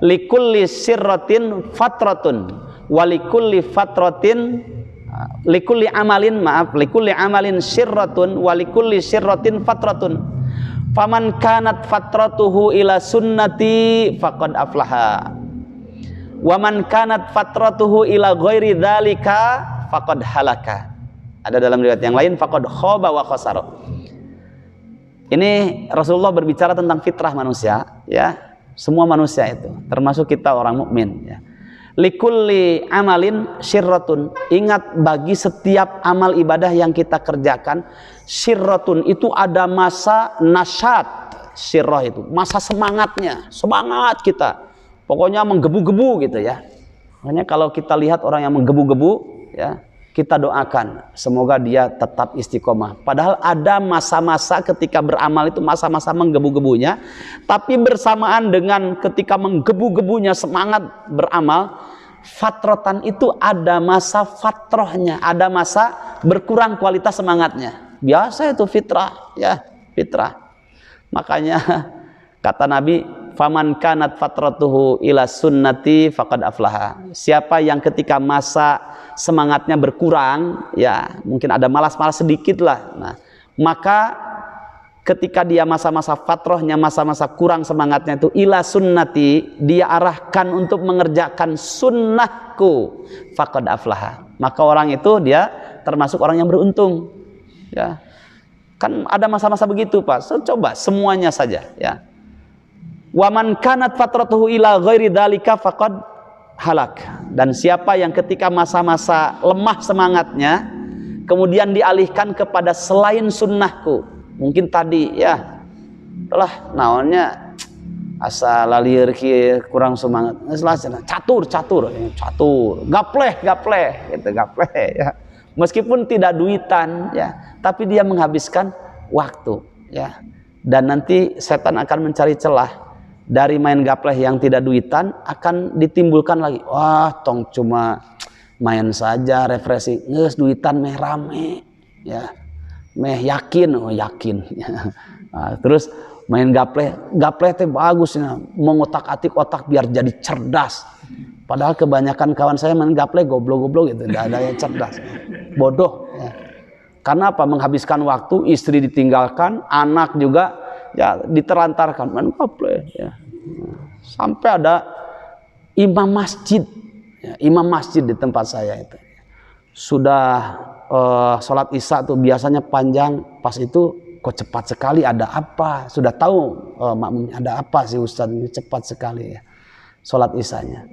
likulli sirratin fatratun, walikulli fatratin likulli amalin sirratun, walikulli sirratin fatratun. Faman kanat fatratuhu ila sunnati faqad aflaha, waman kanat fatratuhu ila ghairi dzalika faqad halaka. Ada dalam riwayat yang lain faqad khaba wa khasara. Ini Rasulullah berbicara tentang fitrah manusia, ya. Semua manusia itu, termasuk kita orang mukmin, ya. Likulli amalin syirratun. Ingat, bagi setiap amal ibadah yang kita kerjakan, syirratun itu ada masa nasyat. Syirrah itu masa semangatnya, semangat kita. Pokoknya menggebu-gebu gitu, ya. Makanya kalau kita lihat orang yang menggebu-gebu, ya, kita doakan semoga dia tetap istiqomah. Padahal ada masa-masa ketika beramal itu masa-masa menggebu-gebunya, tapi bersamaan dengan ketika menggebu-gebunya semangat beramal, fatrotan itu ada masa fatrohnya, ada masa berkurang kualitas semangatnya. Biasa itu fitrah, ya, fitrah. Makanya kata Nabi, faman kanat fatratuhu ila sunnati faqad aflaha. Siapa yang ketika masa semangatnya berkurang, ya mungkin ada malas-malas sedikit lah, nah, maka ketika dia masa-masa fatrohnya, masa-masa kurang semangatnya itu ila sunnati, dia arahkan untuk mengerjakan sunnahku, faqad aflaha, maka orang itu dia termasuk orang yang beruntung, ya. Kan ada masa-masa begitu, Pak. So, coba semuanya saja, ya. Waman kanat fatratuhu ila ghairi dzalika faqad halak. Dan siapa yang ketika masa-masa lemah semangatnya kemudian dialihkan kepada selain sunnahku, mungkin tadi, ya, lah naonnya asa lalir kieu kurang semangat, catur gapleh gitu, gapleh, ya. Meskipun tidak duitan, ya, tapi dia menghabiskan waktu, ya. Dan nanti setan akan mencari celah. Dari main gapleh yang tidak duitan akan ditimbulkan lagi, wah tong cuma main saja refreshing, nges duitan meh rame, ya, meh yakin, oh yakin, nah, terus main gapleh teh bagus, ya, mengotak-atik otak biar jadi cerdas. Padahal kebanyakan kawan saya main gapleh goblok-goblok gitu, tidak ada yang cerdas, bodoh, ya. Karena apa? Menghabiskan waktu, istri ditinggalkan, anak juga, ya, ditelantarkan main gapleh, ya. Sampai ada imam masjid, ya, imam masjid di tempat saya itu sudah sholat isya tuh biasanya panjang, pas itu kok cepat sekali, ada apa? Sudah tahu makmumnya ada apa sih Ustadz, ini cepat sekali, ya, sholat isyanya.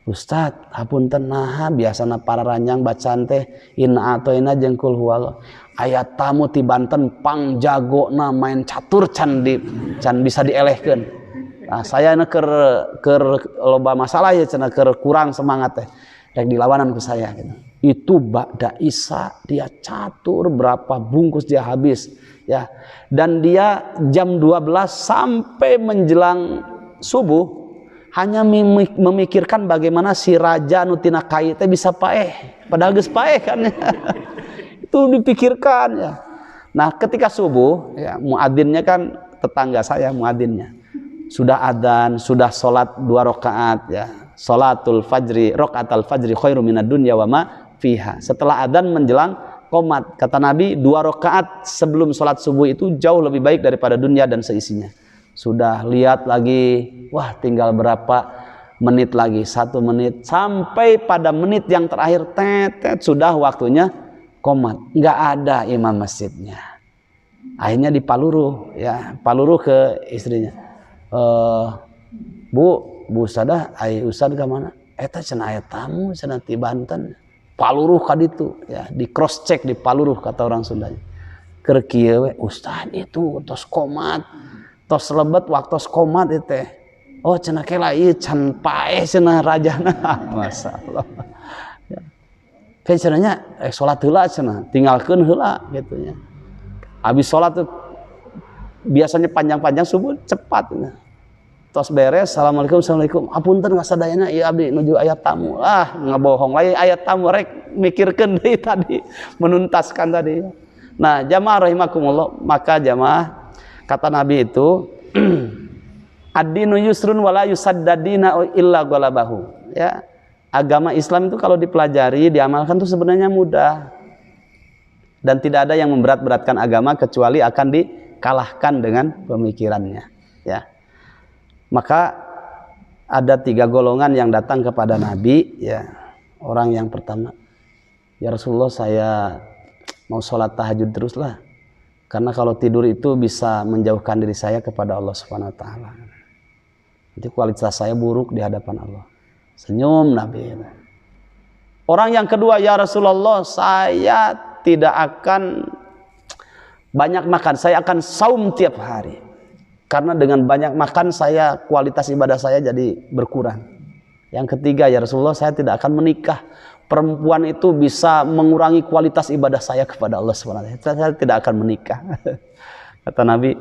Ustadz, hapunten naha biasana para ranjang bacaan teh inna atoina jeung kul huwallah. Ayat tamu ti Banten pang jagona main catur can bisa dielehkeun. Nah, saya keur loba masalah ya cenah keur kurang semangat teh. Rek dilawanan ku saya gitu. Itu ba'da isya dia catur berapa bungkus dia habis, ya. Dan dia jam 12 sampai menjelang subuh hanya memikirkan bagaimana si raja nutina kai teh bisa paeh, padahal geus paeh kan. Itu dipikirkan, ya. Nah, ketika subuh, ya, muadzinnya kan tetangga saya, muadzinnya sudah adzan, sudah sholat 2 rakaat, ya, sholatul fajri, rakaatul fajri khairum minad dunya wa ma fiha. Setelah adzan menjelang qomat, kata Nabi 2 rakaat sebelum sholat subuh itu jauh lebih baik daripada dunia dan seisinya. Sudah lihat lagi, wah tinggal berapa menit lagi, 1 menit, sampai pada menit yang terakhir tet sudah waktunya qomat, nggak ada imam masjidnya. Akhirnya dipaluruh, ya, paluruh ke istrinya, bu Ustadzah, ai Ustadz ke mana? Eta cenah aya tamu cenah ti Banten. Paluruh ka ditu, ya, di cross check, dipaluruh kata orang Sundanya. Keur kieu we Ustadz itu tos qomat. Tos lebet waktu komat itu, oh cenah kela ieu can paeh cenah rajana. Masyaallah. Ya. Kayak cenahnya salat heula cenah, tinggalkeun heula gitu nya. Habis salat tuh biasanya panjang-panjang subuh cepat. Ya. Tos beres, assalamualaikum, apunten ngasadayana ieu abdi nuju aya tamu. Ah, ngabohong lain aya tamu rek mikirkeun deui tadi, menuntaskan tadi. Nah, jamaah rahimakumullah, maka jamaah Kata Nabi itu, ad-dinu yusrun wala yusaddadina illa ghalabahu. Ya, agama Islam itu kalau dipelajari, diamalkan itu sebenarnya mudah. Dan tidak ada yang memberat-beratkan agama kecuali akan dikalahkan dengan pemikirannya. Ya. Maka ada 3 golongan yang datang kepada Nabi. Ya. Orang yang pertama, ya Rasulullah, saya mau sholat tahajud teruslah. Karena kalau tidur itu bisa menjauhkan diri saya kepada Allah Subhanahu wa taala. Nanti kualitas saya buruk di hadapan Allah. Senyum Nabi. Orang yang kedua, ya Rasulullah, saya tidak akan banyak makan, saya akan saum tiap hari. Karena dengan banyak makan saya, kualitas ibadah saya jadi berkurang. Yang ketiga, ya Rasulullah, saya tidak akan menikah. Perempuan itu bisa mengurangi kualitas ibadah saya kepada Allah SWT. Saya tidak akan menikah. Kata Nabi,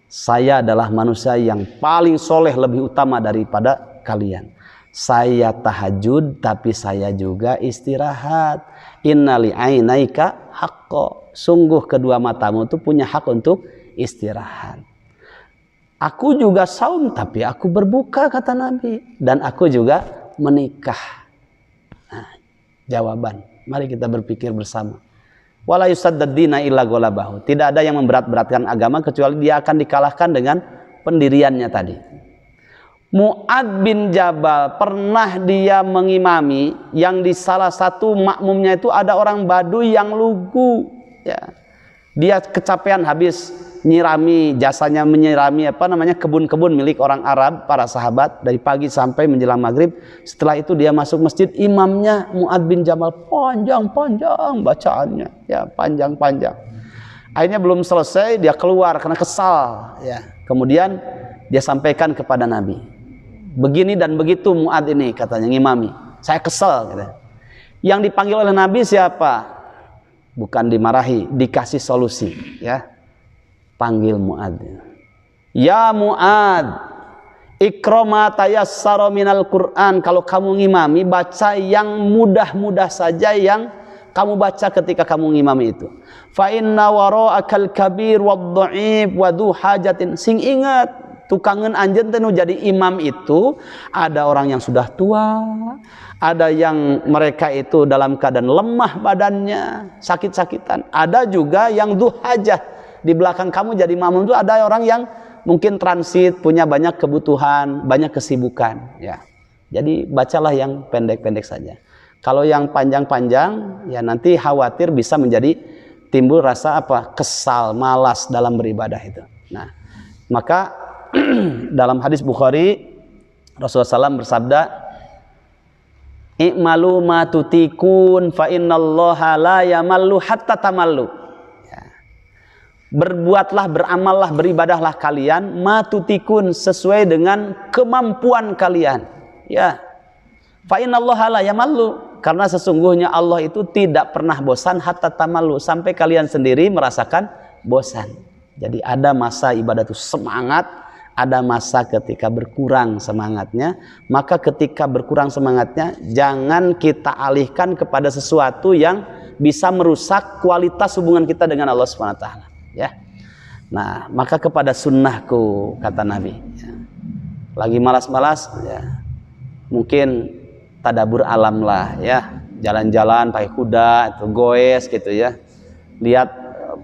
saya adalah manusia yang paling soleh, lebih utama daripada kalian. Saya tahajud, tapi saya juga istirahat. Innali ainaika haqqo. Sungguh kedua matamu itu punya hak untuk istirahat. Aku juga saum, tapi aku berbuka, kata Nabi. Dan aku juga menikah. Nah, jawaban. Mari kita berpikir bersama. Wala yusaddaddina illa ghalabahu. Tidak ada yang memberat-beratkan agama kecuali dia akan dikalahkan dengan pendiriannya tadi. Mu'ad bin Jabal pernah dia mengimami, yang di salah satu makmumnya itu ada orang Baduy yang lugu. Ya. Dia kecapean habis nyirami, jasanya menyirami kebun-kebun milik orang Arab, para sahabat, dari pagi sampai menjelang maghrib. Setelah itu dia masuk masjid, imamnya Mu'ad bin Jabal panjang-panjang bacaannya, ya, panjang-panjang. Akhirnya belum selesai dia keluar karena kesal, ya. Kemudian dia sampaikan kepada Nabi, begini dan begitu Mu'ad ini, katanya ngimami, saya kesel, gitu. Yang dipanggil oleh Nabi siapa? Bukan dimarahi, dikasih solusi, ya. Panggil Mu'ad. Ya Mu'ad, ikra ma tayassara minal Qur'an. Kalau kamu ngimami, baca yang mudah-mudah saja yang kamu baca ketika kamu ngimami itu. Fa inna wara'akal kabir wad-dha'if wa dhu hajatin. Sing ingat, tukangan anjeun teh nu jadi imam itu ada orang yang sudah tua, ada yang mereka itu dalam keadaan lemah badannya, sakit-sakitan, ada juga yang dhu hajat. Di belakang kamu jadi makmum itu ada orang yang mungkin transit, punya banyak kebutuhan, banyak kesibukan, ya. Jadi bacalah yang pendek-pendek saja. Kalau yang panjang-panjang, ya nanti khawatir bisa menjadi timbul rasa apa? Kesal, malas dalam beribadah itu. Nah, maka dalam hadis Bukhari, Rasulullah SAW bersabda, "I'malu ma tutikun fa innallaha la yamallu hatta tamallu." Berbuatlah, beramallah, beribadahlah kalian matutikun, sesuai dengan kemampuan kalian. Ya. Fa innallaha la yamallu, karena sesungguhnya Allah itu tidak pernah bosan hatta tamallu, sampai kalian sendiri merasakan bosan. Jadi ada masa ibadah itu semangat, ada masa ketika berkurang semangatnya. Maka ketika berkurang semangatnya, jangan kita alihkan kepada sesuatu yang bisa merusak kualitas hubungan kita dengan Allah Subhanahu wa taala. Ya, nah maka kepada sunnahku, kata Nabi, ya. Lagi malas-malas, ya, mungkin tadabur alam lah, ya, jalan-jalan pakai kuda, itu goes gitu, ya, lihat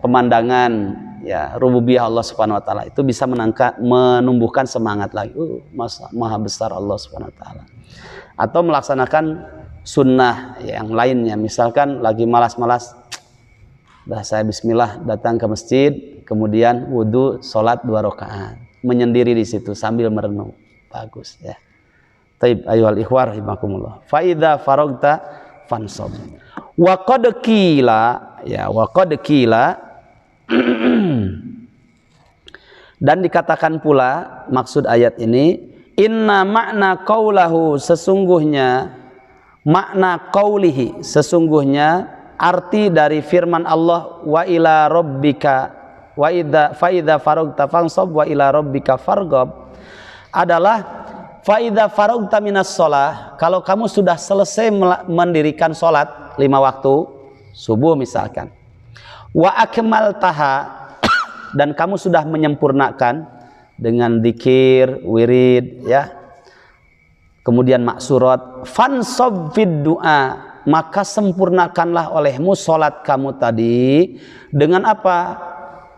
pemandangan, ya, rububiyah Allah Subhanahu wa taala, itu bisa menumbuhkan semangat lagi. Maha besar Allah Subhanahu wa taala. Atau melaksanakan sunnah yang lainnya, misalkan lagi malas-malas, dah saya bismillah datang ke masjid, kemudian wudhu, sholat 2 rakaat, menyendiri di situ sambil merenung, bagus, ya. Taib ayyuhal ikhwah rahimakumullah. Fa idza faragta fansab. Wa qad qila, ya, wa qad qila dan dikatakan pula maksud ayat ini, inna makna qaulahu, sesungguhnya makna qaulihi, sesungguhnya arti dari firman Allah, wa ila rabbika wa idza fa idza faragta fansab wa ila rabbika farghab, adalah fa idza faragta minas shalah, kalau kamu sudah selesai mendirikan salat 5 waktu subuh misalkan, wa akmaltaha, dan kamu sudah menyempurnakan dengan zikir, wirid, ya, kemudian maksurat, fansab fid du'a, maka sempurnakanlah olehmu salat kamu tadi dengan apa?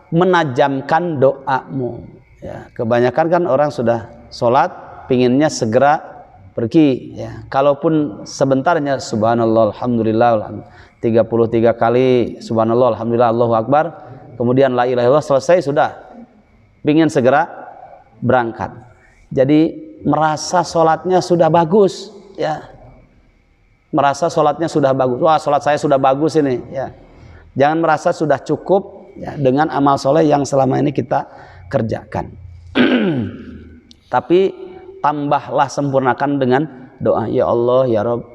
Menajamkan doamu. Ya, kebanyakan kan orang sudah salat pinginnya segera pergi, ya. Kalaupun sebentarnya subhanallah alhamdulillah 33 kali subhanallah alhamdulillah Allahu akbar, kemudian la ilaha illallah, selesai sudah pingin segera berangkat. Jadi merasa sholatnya sudah bagus, ya, merasa sholatnya sudah bagus, wah sholat saya sudah bagus ini, ya. Jangan merasa sudah cukup, ya, dengan amal soleh yang selama ini kita kerjakan. Tapi tambahlah, sempurnakan dengan doa, ya Allah ya Rob,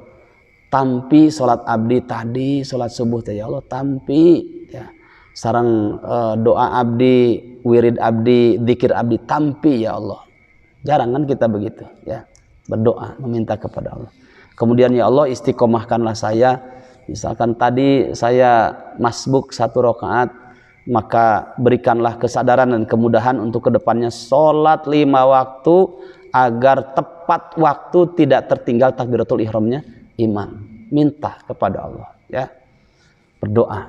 tampi sholat abdi tadi, sholat subuh tadi, ya Allah tampi, ya, sarang doa abdi, wirid abdi, zikir abdi tampi ya Allah. Jarang kan kita begitu, ya, berdoa meminta kepada Allah. Kemudian ya Allah istiqomahkanlah saya, misalkan tadi saya masbuk 1 rakaat, maka berikanlah kesadaran dan kemudahan untuk kedepannya sholat 5 waktu agar tepat waktu, tidak tertinggal takbiratul ihramnya imam. Minta kepada Allah, ya, berdoa.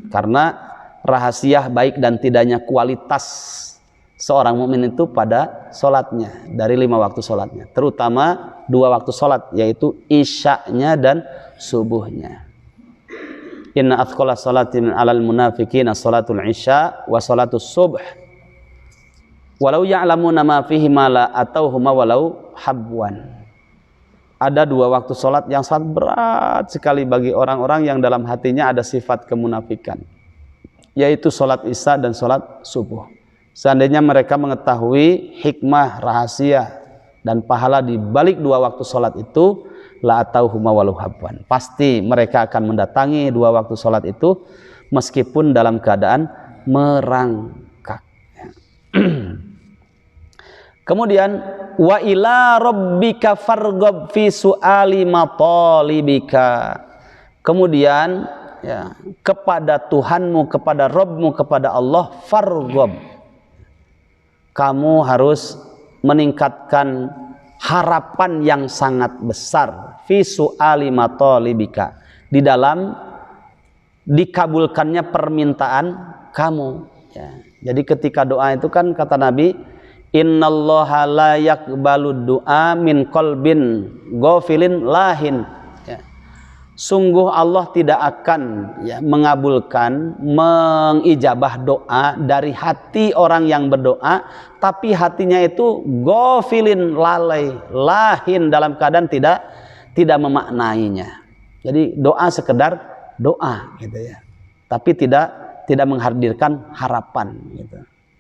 Karena rahasia baik dan tidaknya kualitas seorang mukmin itu pada sholatnya, dari 5 waktu sholatnya, terutama 2 waktu sholat, yaitu isya'nya dan subuhnya. Inna athqala sholatin alal munafiqina sholatul isya wa sholatus subh walau ya'lamuna ma fihi ma la atauhuma walau habwan. Ada 2 waktu sholat yang sangat berat sekali bagi orang-orang yang dalam hatinya ada sifat kemunafikan, yaitu sholat isya dan sholat subuh. Seandainya mereka mengetahui hikmah, rahasia, dan pahala di balik 2 waktu sholat itu, la atauhuma walau habwan, pasti mereka akan mendatangi 2 waktu sholat itu meskipun dalam keadaan merangkak. Kemudian wa ila rabbika farghab fi su'ali matalibika. Kemudian, ya, kepada Tuhanmu, kepada Rabbmu, kepada Allah, farghab, kamu harus meningkatkan harapan yang sangat besar fi su'ali matalibika, di dalam dikabulkannya permintaan kamu, ya. Jadi ketika doa itu kan kata Nabi, innallaha la yaqbalu du'a min qalbin ghafilin lahin, ya. Sungguh Allah tidak akan, ya, mengabulkan, mengijabah doa dari hati orang yang berdoa tapi hatinya itu ghafilin, lalai, lahin, dalam keadaan tidak memaknainya. Jadi doa sekedar doa gitu, ya, tapi tidak menghadirkan harapan gitu.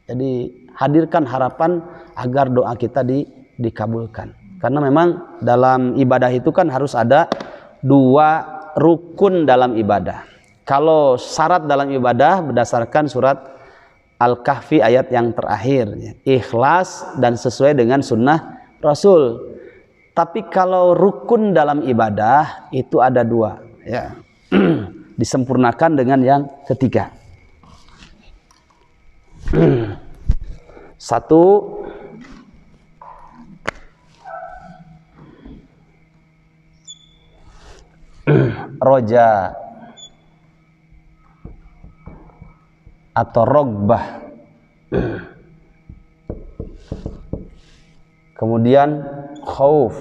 Jadi hadirkan harapan agar doa kita dikabulkan. Karena memang dalam ibadah itu kan harus ada 2 rukun dalam ibadah. Kalau syarat dalam ibadah berdasarkan surat Al-Kahfi ayat yang terakhir, ya, ikhlas dan sesuai dengan sunnah Rasul. Tapi kalau rukun dalam ibadah itu ada 2, ya. Disempurnakan dengan yang ketiga. 1, roja atau rogbah, kemudian khauf,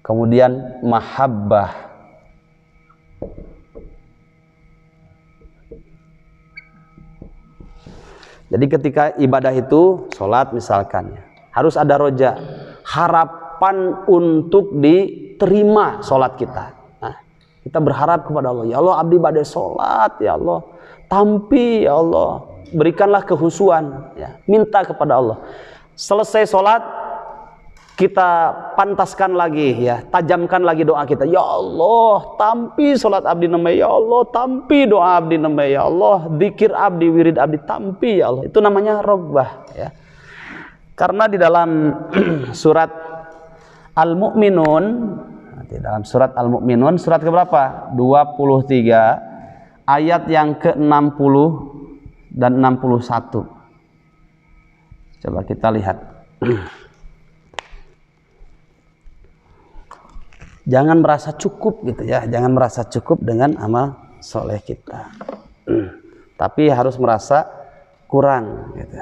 kemudian mahabbah. Jadi ketika ibadah itu, sholat misalkan, harus ada roja, harapan untuk diterima sholat kita. Nah, kita berharap kepada Allah, ya Allah abdi bade sholat, ya Allah tampi, ya Allah berikanlah kehusuan, ya, minta kepada Allah. Selesai sholat kita pantaskan lagi, ya, tajamkan lagi doa kita, ya Allah tampi sholat abdi namanya, ya Allah tampi doa abdi namanya, ya Allah zikir abdi, wirid abdi tampi, ya Allah. Itu namanya rogbah, ya. Karena di dalam surat Al-Mu'minun, di dalam surat Al-Mu'minun surat keberapa? 23 ayat yang ke-60 dan 61. Coba kita lihat. Jangan merasa cukup gitu ya, jangan merasa cukup dengan amal soleh kita. Tapi harus merasa kurang gitu.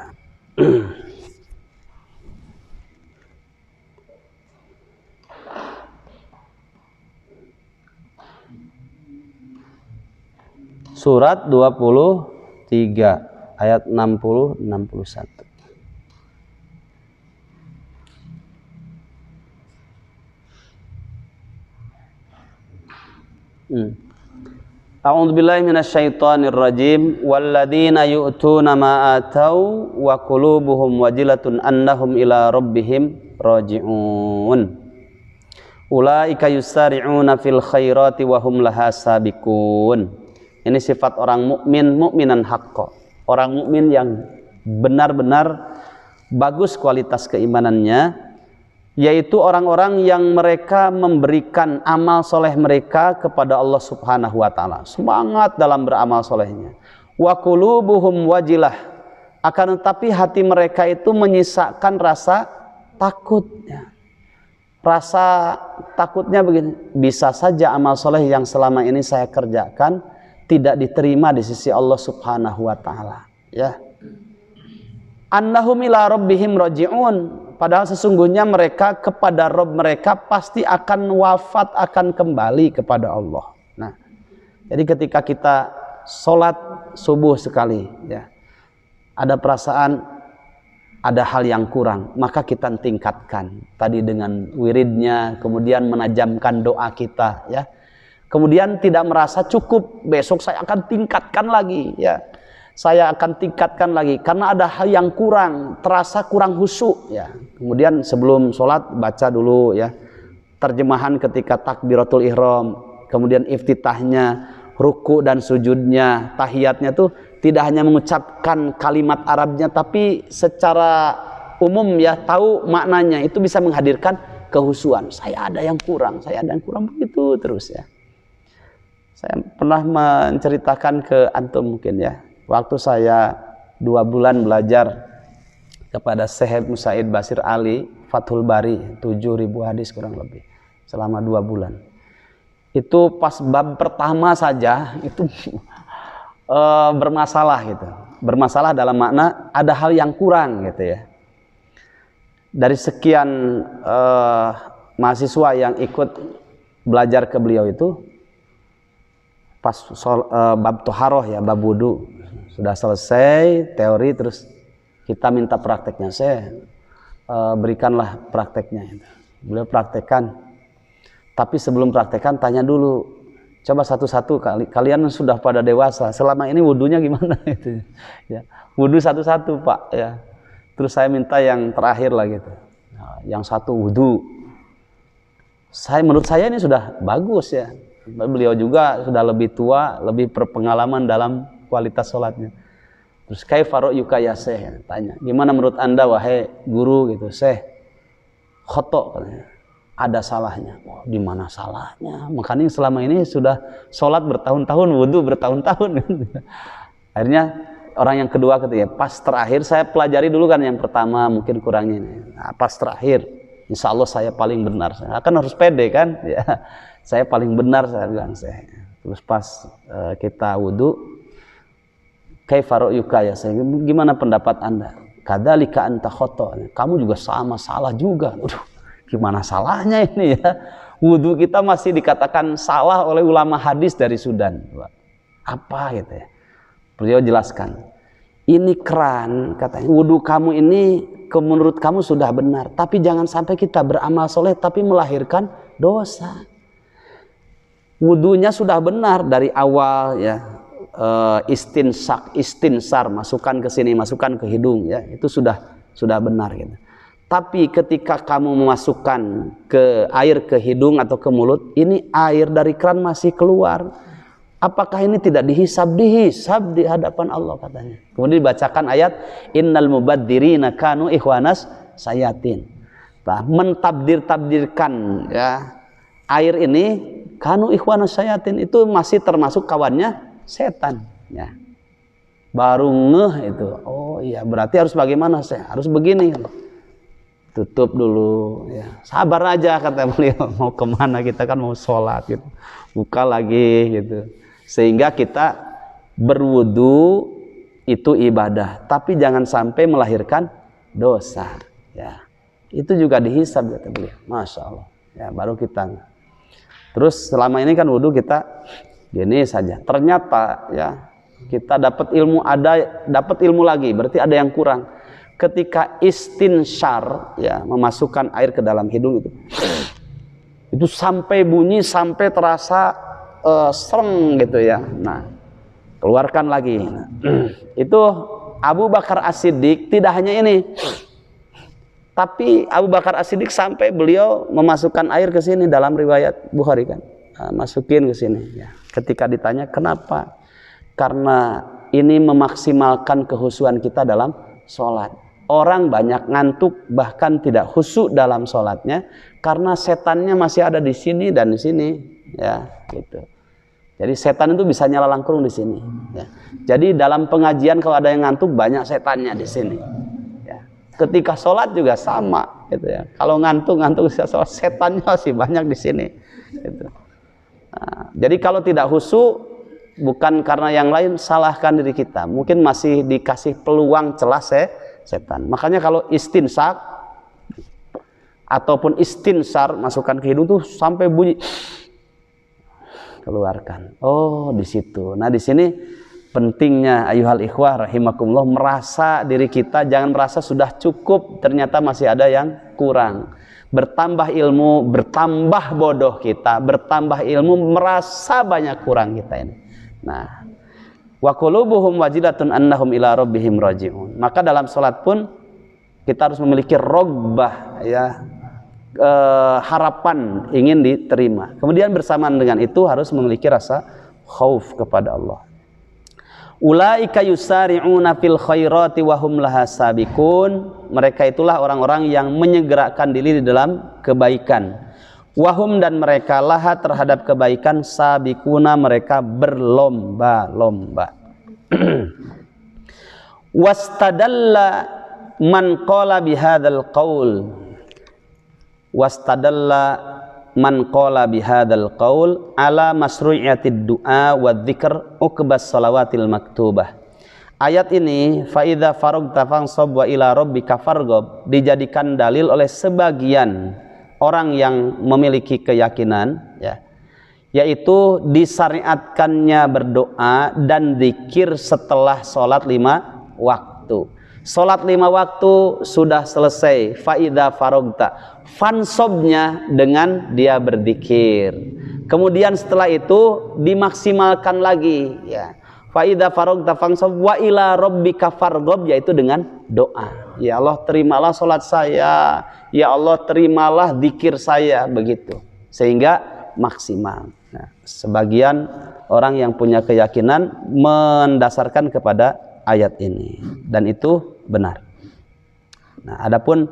Surat 23 ayat 60 61. A'udzubillahi minasyaitonir rajim. Walladzina yu'tuna ma atau wa qulubuhum wajilatun annahum ila rabbihim raji'un. Ulaika yusari'una fil khairati wa hum laha sabiqun. Ini sifat orang mukmin, mukminan haqqo. Orang mukmin yang benar-benar bagus kualitas keimanannya, yaitu orang-orang yang mereka memberikan amal soleh mereka kepada Allah Subhanahu wa ta'ala. Semangat dalam beramal solehnya. Wa qulubuhum wajilah. Akan tetapi hati mereka itu menyisakan rasa takutnya. Rasa takutnya begini, bisa saja amal soleh yang selama ini saya kerjakan tidak diterima di sisi Allah Subhanahu wa ta'ala, ya. Annahum ila rabbihim raji'un. Padahal sesungguhnya mereka kepada Rabb mereka pasti akan wafat, akan kembali kepada Allah. Nah, jadi ketika kita sholat subuh sekali, ya, ada perasaan ada hal yang kurang, maka kita tingkatkan tadi dengan wiridnya, kemudian menajamkan doa kita, ya. Kemudian tidak merasa cukup, besok saya akan tingkatkan lagi, ya. Saya akan tingkatkan lagi karena ada hal yang kurang, terasa kurang khusyuk, ya. Kemudian sebelum sholat baca dulu, ya, terjemahan ketika takbiratul ihram, kemudian iftitahnya, ruku dan sujudnya, tahiyatnya tuh tidak hanya mengucapkan kalimat Arabnya, tapi secara umum, ya, tahu maknanya, itu bisa menghadirkan kehusuan. Saya ada yang kurang, begitu terus, ya. Saya pernah menceritakan ke antum mungkin, ya, waktu saya 2 bulan belajar kepada Syekh Musaid Basir Ali Fathul Bari 7.000 hadis kurang lebih selama 2 bulan. Itu pas bab pertama saja itu bermasalah gitu. Bermasalah dalam makna ada hal yang kurang gitu, ya. Dari sekian mahasiswa yang ikut belajar ke beliau itu, pas bab toharoh, ya, bab wudu sudah selesai teori, terus kita minta prakteknya. Saya berikanlah prakteknya. Beliau praktekkan, tapi sebelum praktekkan tanya dulu, coba satu-satu, kalian sudah pada dewasa, selama ini wudunya gimana itu, ya, wudu satu-satu Pak, ya. Terus saya minta yang terakhir lah gitu. Nah, yang satu wudu, menurut saya ini sudah bagus, ya. Beliau juga sudah lebih tua, lebih berpengalaman dalam kualitas sholatnya. Terus kaifa ra'yuka ya Syekh, tanya, gimana menurut anda wahai guru gitu. Syekh, khoto, ada salahnya. Oh, di mana salahnya? Makanya selama ini sudah sholat bertahun-tahun, wudhu bertahun-tahun. Akhirnya orang yang kedua ketika pas terakhir saya pelajari dulu kan, yang pertama mungkin kurangnya ini. Nah, pas terakhir, insya Allah saya paling benar. Saya kan harus pede kan, ya. Saya paling benar, saya bilang. Terus pas kita wudhu, kaifa ra'yuka ya Syekh, gimana pendapat anda? Kadzalika anta khoto, kamu juga sama, salah juga. Aduh, gimana salahnya ini, ya? Wudhu kita masih dikatakan salah oleh ulama hadis dari Sudan. Apa gitu, ya? Beliau jelaskan, ini keran, katanya, wudhu kamu ini menurut kamu sudah benar, tapi jangan sampai kita beramal soleh tapi melahirkan dosa. Wudunya sudah benar dari awal, ya, istinsar, masukkan ke sini, masukkan ke hidung, ya, itu sudah benar gitu. Tapi ketika kamu memasukkan ke air ke hidung atau ke mulut, ini air dari keran masih keluar. Apakah ini tidak dihisab? Dihisab di hadapan Allah, katanya. Kemudian dibacakan ayat innal mubadzirina kanu ikhwanas sayatin. Nah, mentabdirkan, ya, air ini kanu ikhwanas sayatin, itu masih termasuk kawannya setan, ya. baru ngeh itu. Oh iya, berarti harus bagaimana saya? Harus begini. Tutup dulu, ya. Sabar aja kata beliau. Mau kemana kita kan mau sholat gitu. Buka lagi gitu. Sehingga kita berwudu itu ibadah, tapi jangan sampai melahirkan dosa. Ya, itu juga dihisab kata beliau. Masya Allah. Ya, baru kita. Terus selama ini kan wudu kita gini saja. Ternyata ya kita dapat ilmu, dapat ilmu lagi. Berarti ada yang kurang. Ketika istinsyar, ya, memasukkan air ke dalam hidung itu sampai bunyi, sampai terasa sereng gitu ya. Nah, keluarkan lagi. Nah, itu Abu Bakar As-Siddiq tidak hanya ini, tapi Abu Bakar As-Siddiq sampai beliau memasukkan air ke sini dalam riwayat Bukhari kan, masukin ke sini. Ya. Ketika ditanya kenapa, karena ini memaksimalkan kehusuan kita dalam sholat. Orang banyak ngantuk bahkan tidak khusyuk dalam sholatnya karena setannya masih ada di sini dan di sini, ya gitu. Jadi setan itu bisa nyala langkrung di sini. Ya. Jadi dalam pengajian kalau ada yang ngantuk banyak setannya di sini. Ya. Ketika sholat juga sama, gitu ya. Kalau ngantuk bisa sholat, setannya masih banyak di sini. Gitu. Nah, jadi kalau tidak khusyuk bukan karena yang lain, salahkan diri kita. Mungkin masih dikasih peluang celah setan. Makanya kalau istinsak ataupun istinsar masukkan ke hidung tuh sampai bunyi, keluarkan. Oh, di situ. Nah, di sini pentingnya ayuhal ikhwah rahimakumullah, merasa diri kita jangan merasa sudah cukup, ternyata masih ada yang kurang. Bertambah ilmu, bertambah bodoh kita, bertambah ilmu, merasa banyak kurang kita ini. Nah, wa qulubuhum wajilatun annahum ila rabbihim raji'un. Maka dalam salat pun kita harus memiliki rogbah, ya, harapan ingin diterima. Kemudian bersamaan dengan itu harus memiliki rasa khauf kepada Allah. Ulaika yusari'una fil khairati wa hum laha sabiqun. Mereka itulah orang-orang yang menyegerakan diri di dalam kebaikan. Wahum, dan mereka laha terhadap kebaikan, sabikuna, mereka berlomba-lomba. Wastadalla man qala bihadzal qaul. Wastadalla man qala bihadzal qaul ala masru'iyatid du'a wa dzikr uqbas salawatil maktubah. Ayat ini fa idza faragta fansab wa ila rabbika farghab dijadikan dalil oleh sebagian orang yang memiliki keyakinan, ya, yaitu disyariatkannya berdoa dan zikir setelah sholat 5 waktu. Sholat 5 waktu sudah selesai, faida farogta, fansobnya dengan dia berzikir. Kemudian setelah itu dimaksimalkan lagi, ya. Faida farogta fansob wa ila rabbika fargob, yaitu dengan doa. Ya Allah, terimalah sholat saya, ya Allah, terimalah zikir saya, begitu, sehingga maksimal. Nah, sebagian orang yang punya keyakinan mendasarkan kepada ayat ini, dan itu benar. Nah, adapun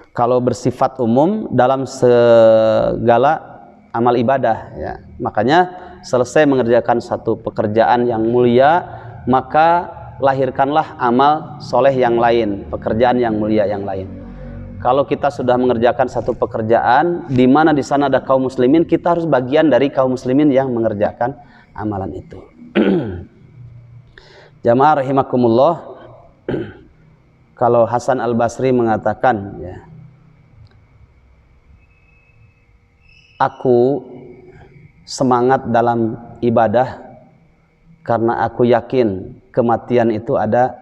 kalau bersifat umum dalam segala amal ibadah, ya, makanya selesai mengerjakan satu pekerjaan yang mulia, maka lahirkanlah amal soleh yang lain, pekerjaan yang mulia yang lain. Kalau kita sudah mengerjakan satu pekerjaan di mana di sana ada kaum muslimin, kita harus bagian dari kaum muslimin yang mengerjakan amalan itu. Jamaah rahimakumullah, kalau Hasan Al-Basri mengatakan, ya, aku semangat dalam ibadah karena aku yakin kematian itu ada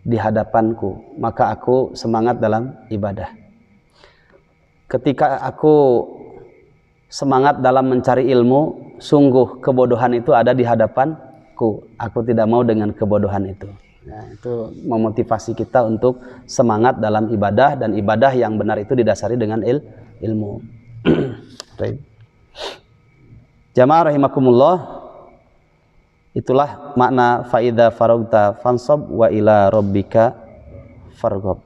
di hadapanku, maka aku semangat dalam ibadah. Ketika aku semangat dalam mencari ilmu, sungguh kebodohan itu ada di hadapanku, aku tidak mau dengan kebodohan itu. Nah, itu memotivasi kita untuk semangat dalam ibadah, dan ibadah yang benar itu didasari dengan ilmu. Jamaah rahimakumullah, itulah makna faida faragta fansab wa ila rabbika farghab.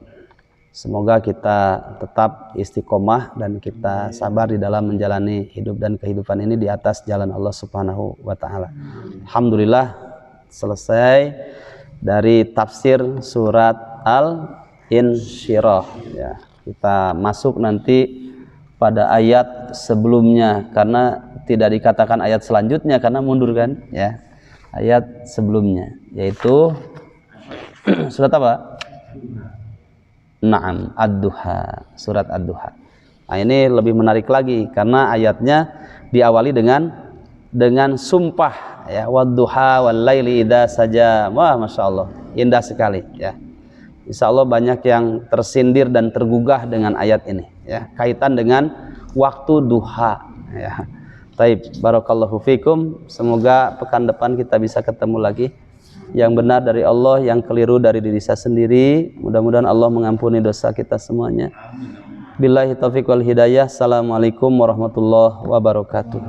Semoga kita tetap istiqomah dan kita sabar di dalam menjalani hidup dan kehidupan ini di atas jalan Allah Subhanahu wa taala. Alhamdulillah selesai dari tafsir surat Al-Insyirah ya. Kita masuk nanti pada ayat sebelumnya karena tidak dikatakan ayat selanjutnya karena mundur kan ya. Ayat sebelumnya yaitu surat apa? Naam, Ad-Duha, surat Ad-Duha. Nah, ini lebih menarik lagi karena ayatnya diawali dengan sumpah ya, wadduha wal laili idza saja. Wah, masyaallah, indah sekali ya. Insyaallah banyak yang tersindir dan tergugah dengan ayat ini ya, kaitan dengan waktu duha ya. Baik, barakallahu fikum. Semoga pekan depan kita bisa ketemu lagi. Yang benar dari Allah, yang keliru dari diri saya sendiri. Mudah-mudahan Allah mengampuni dosa kita semuanya. Billahi taufiq wal hidayah. Assalamualaikum warahmatullahi wabarakatuh.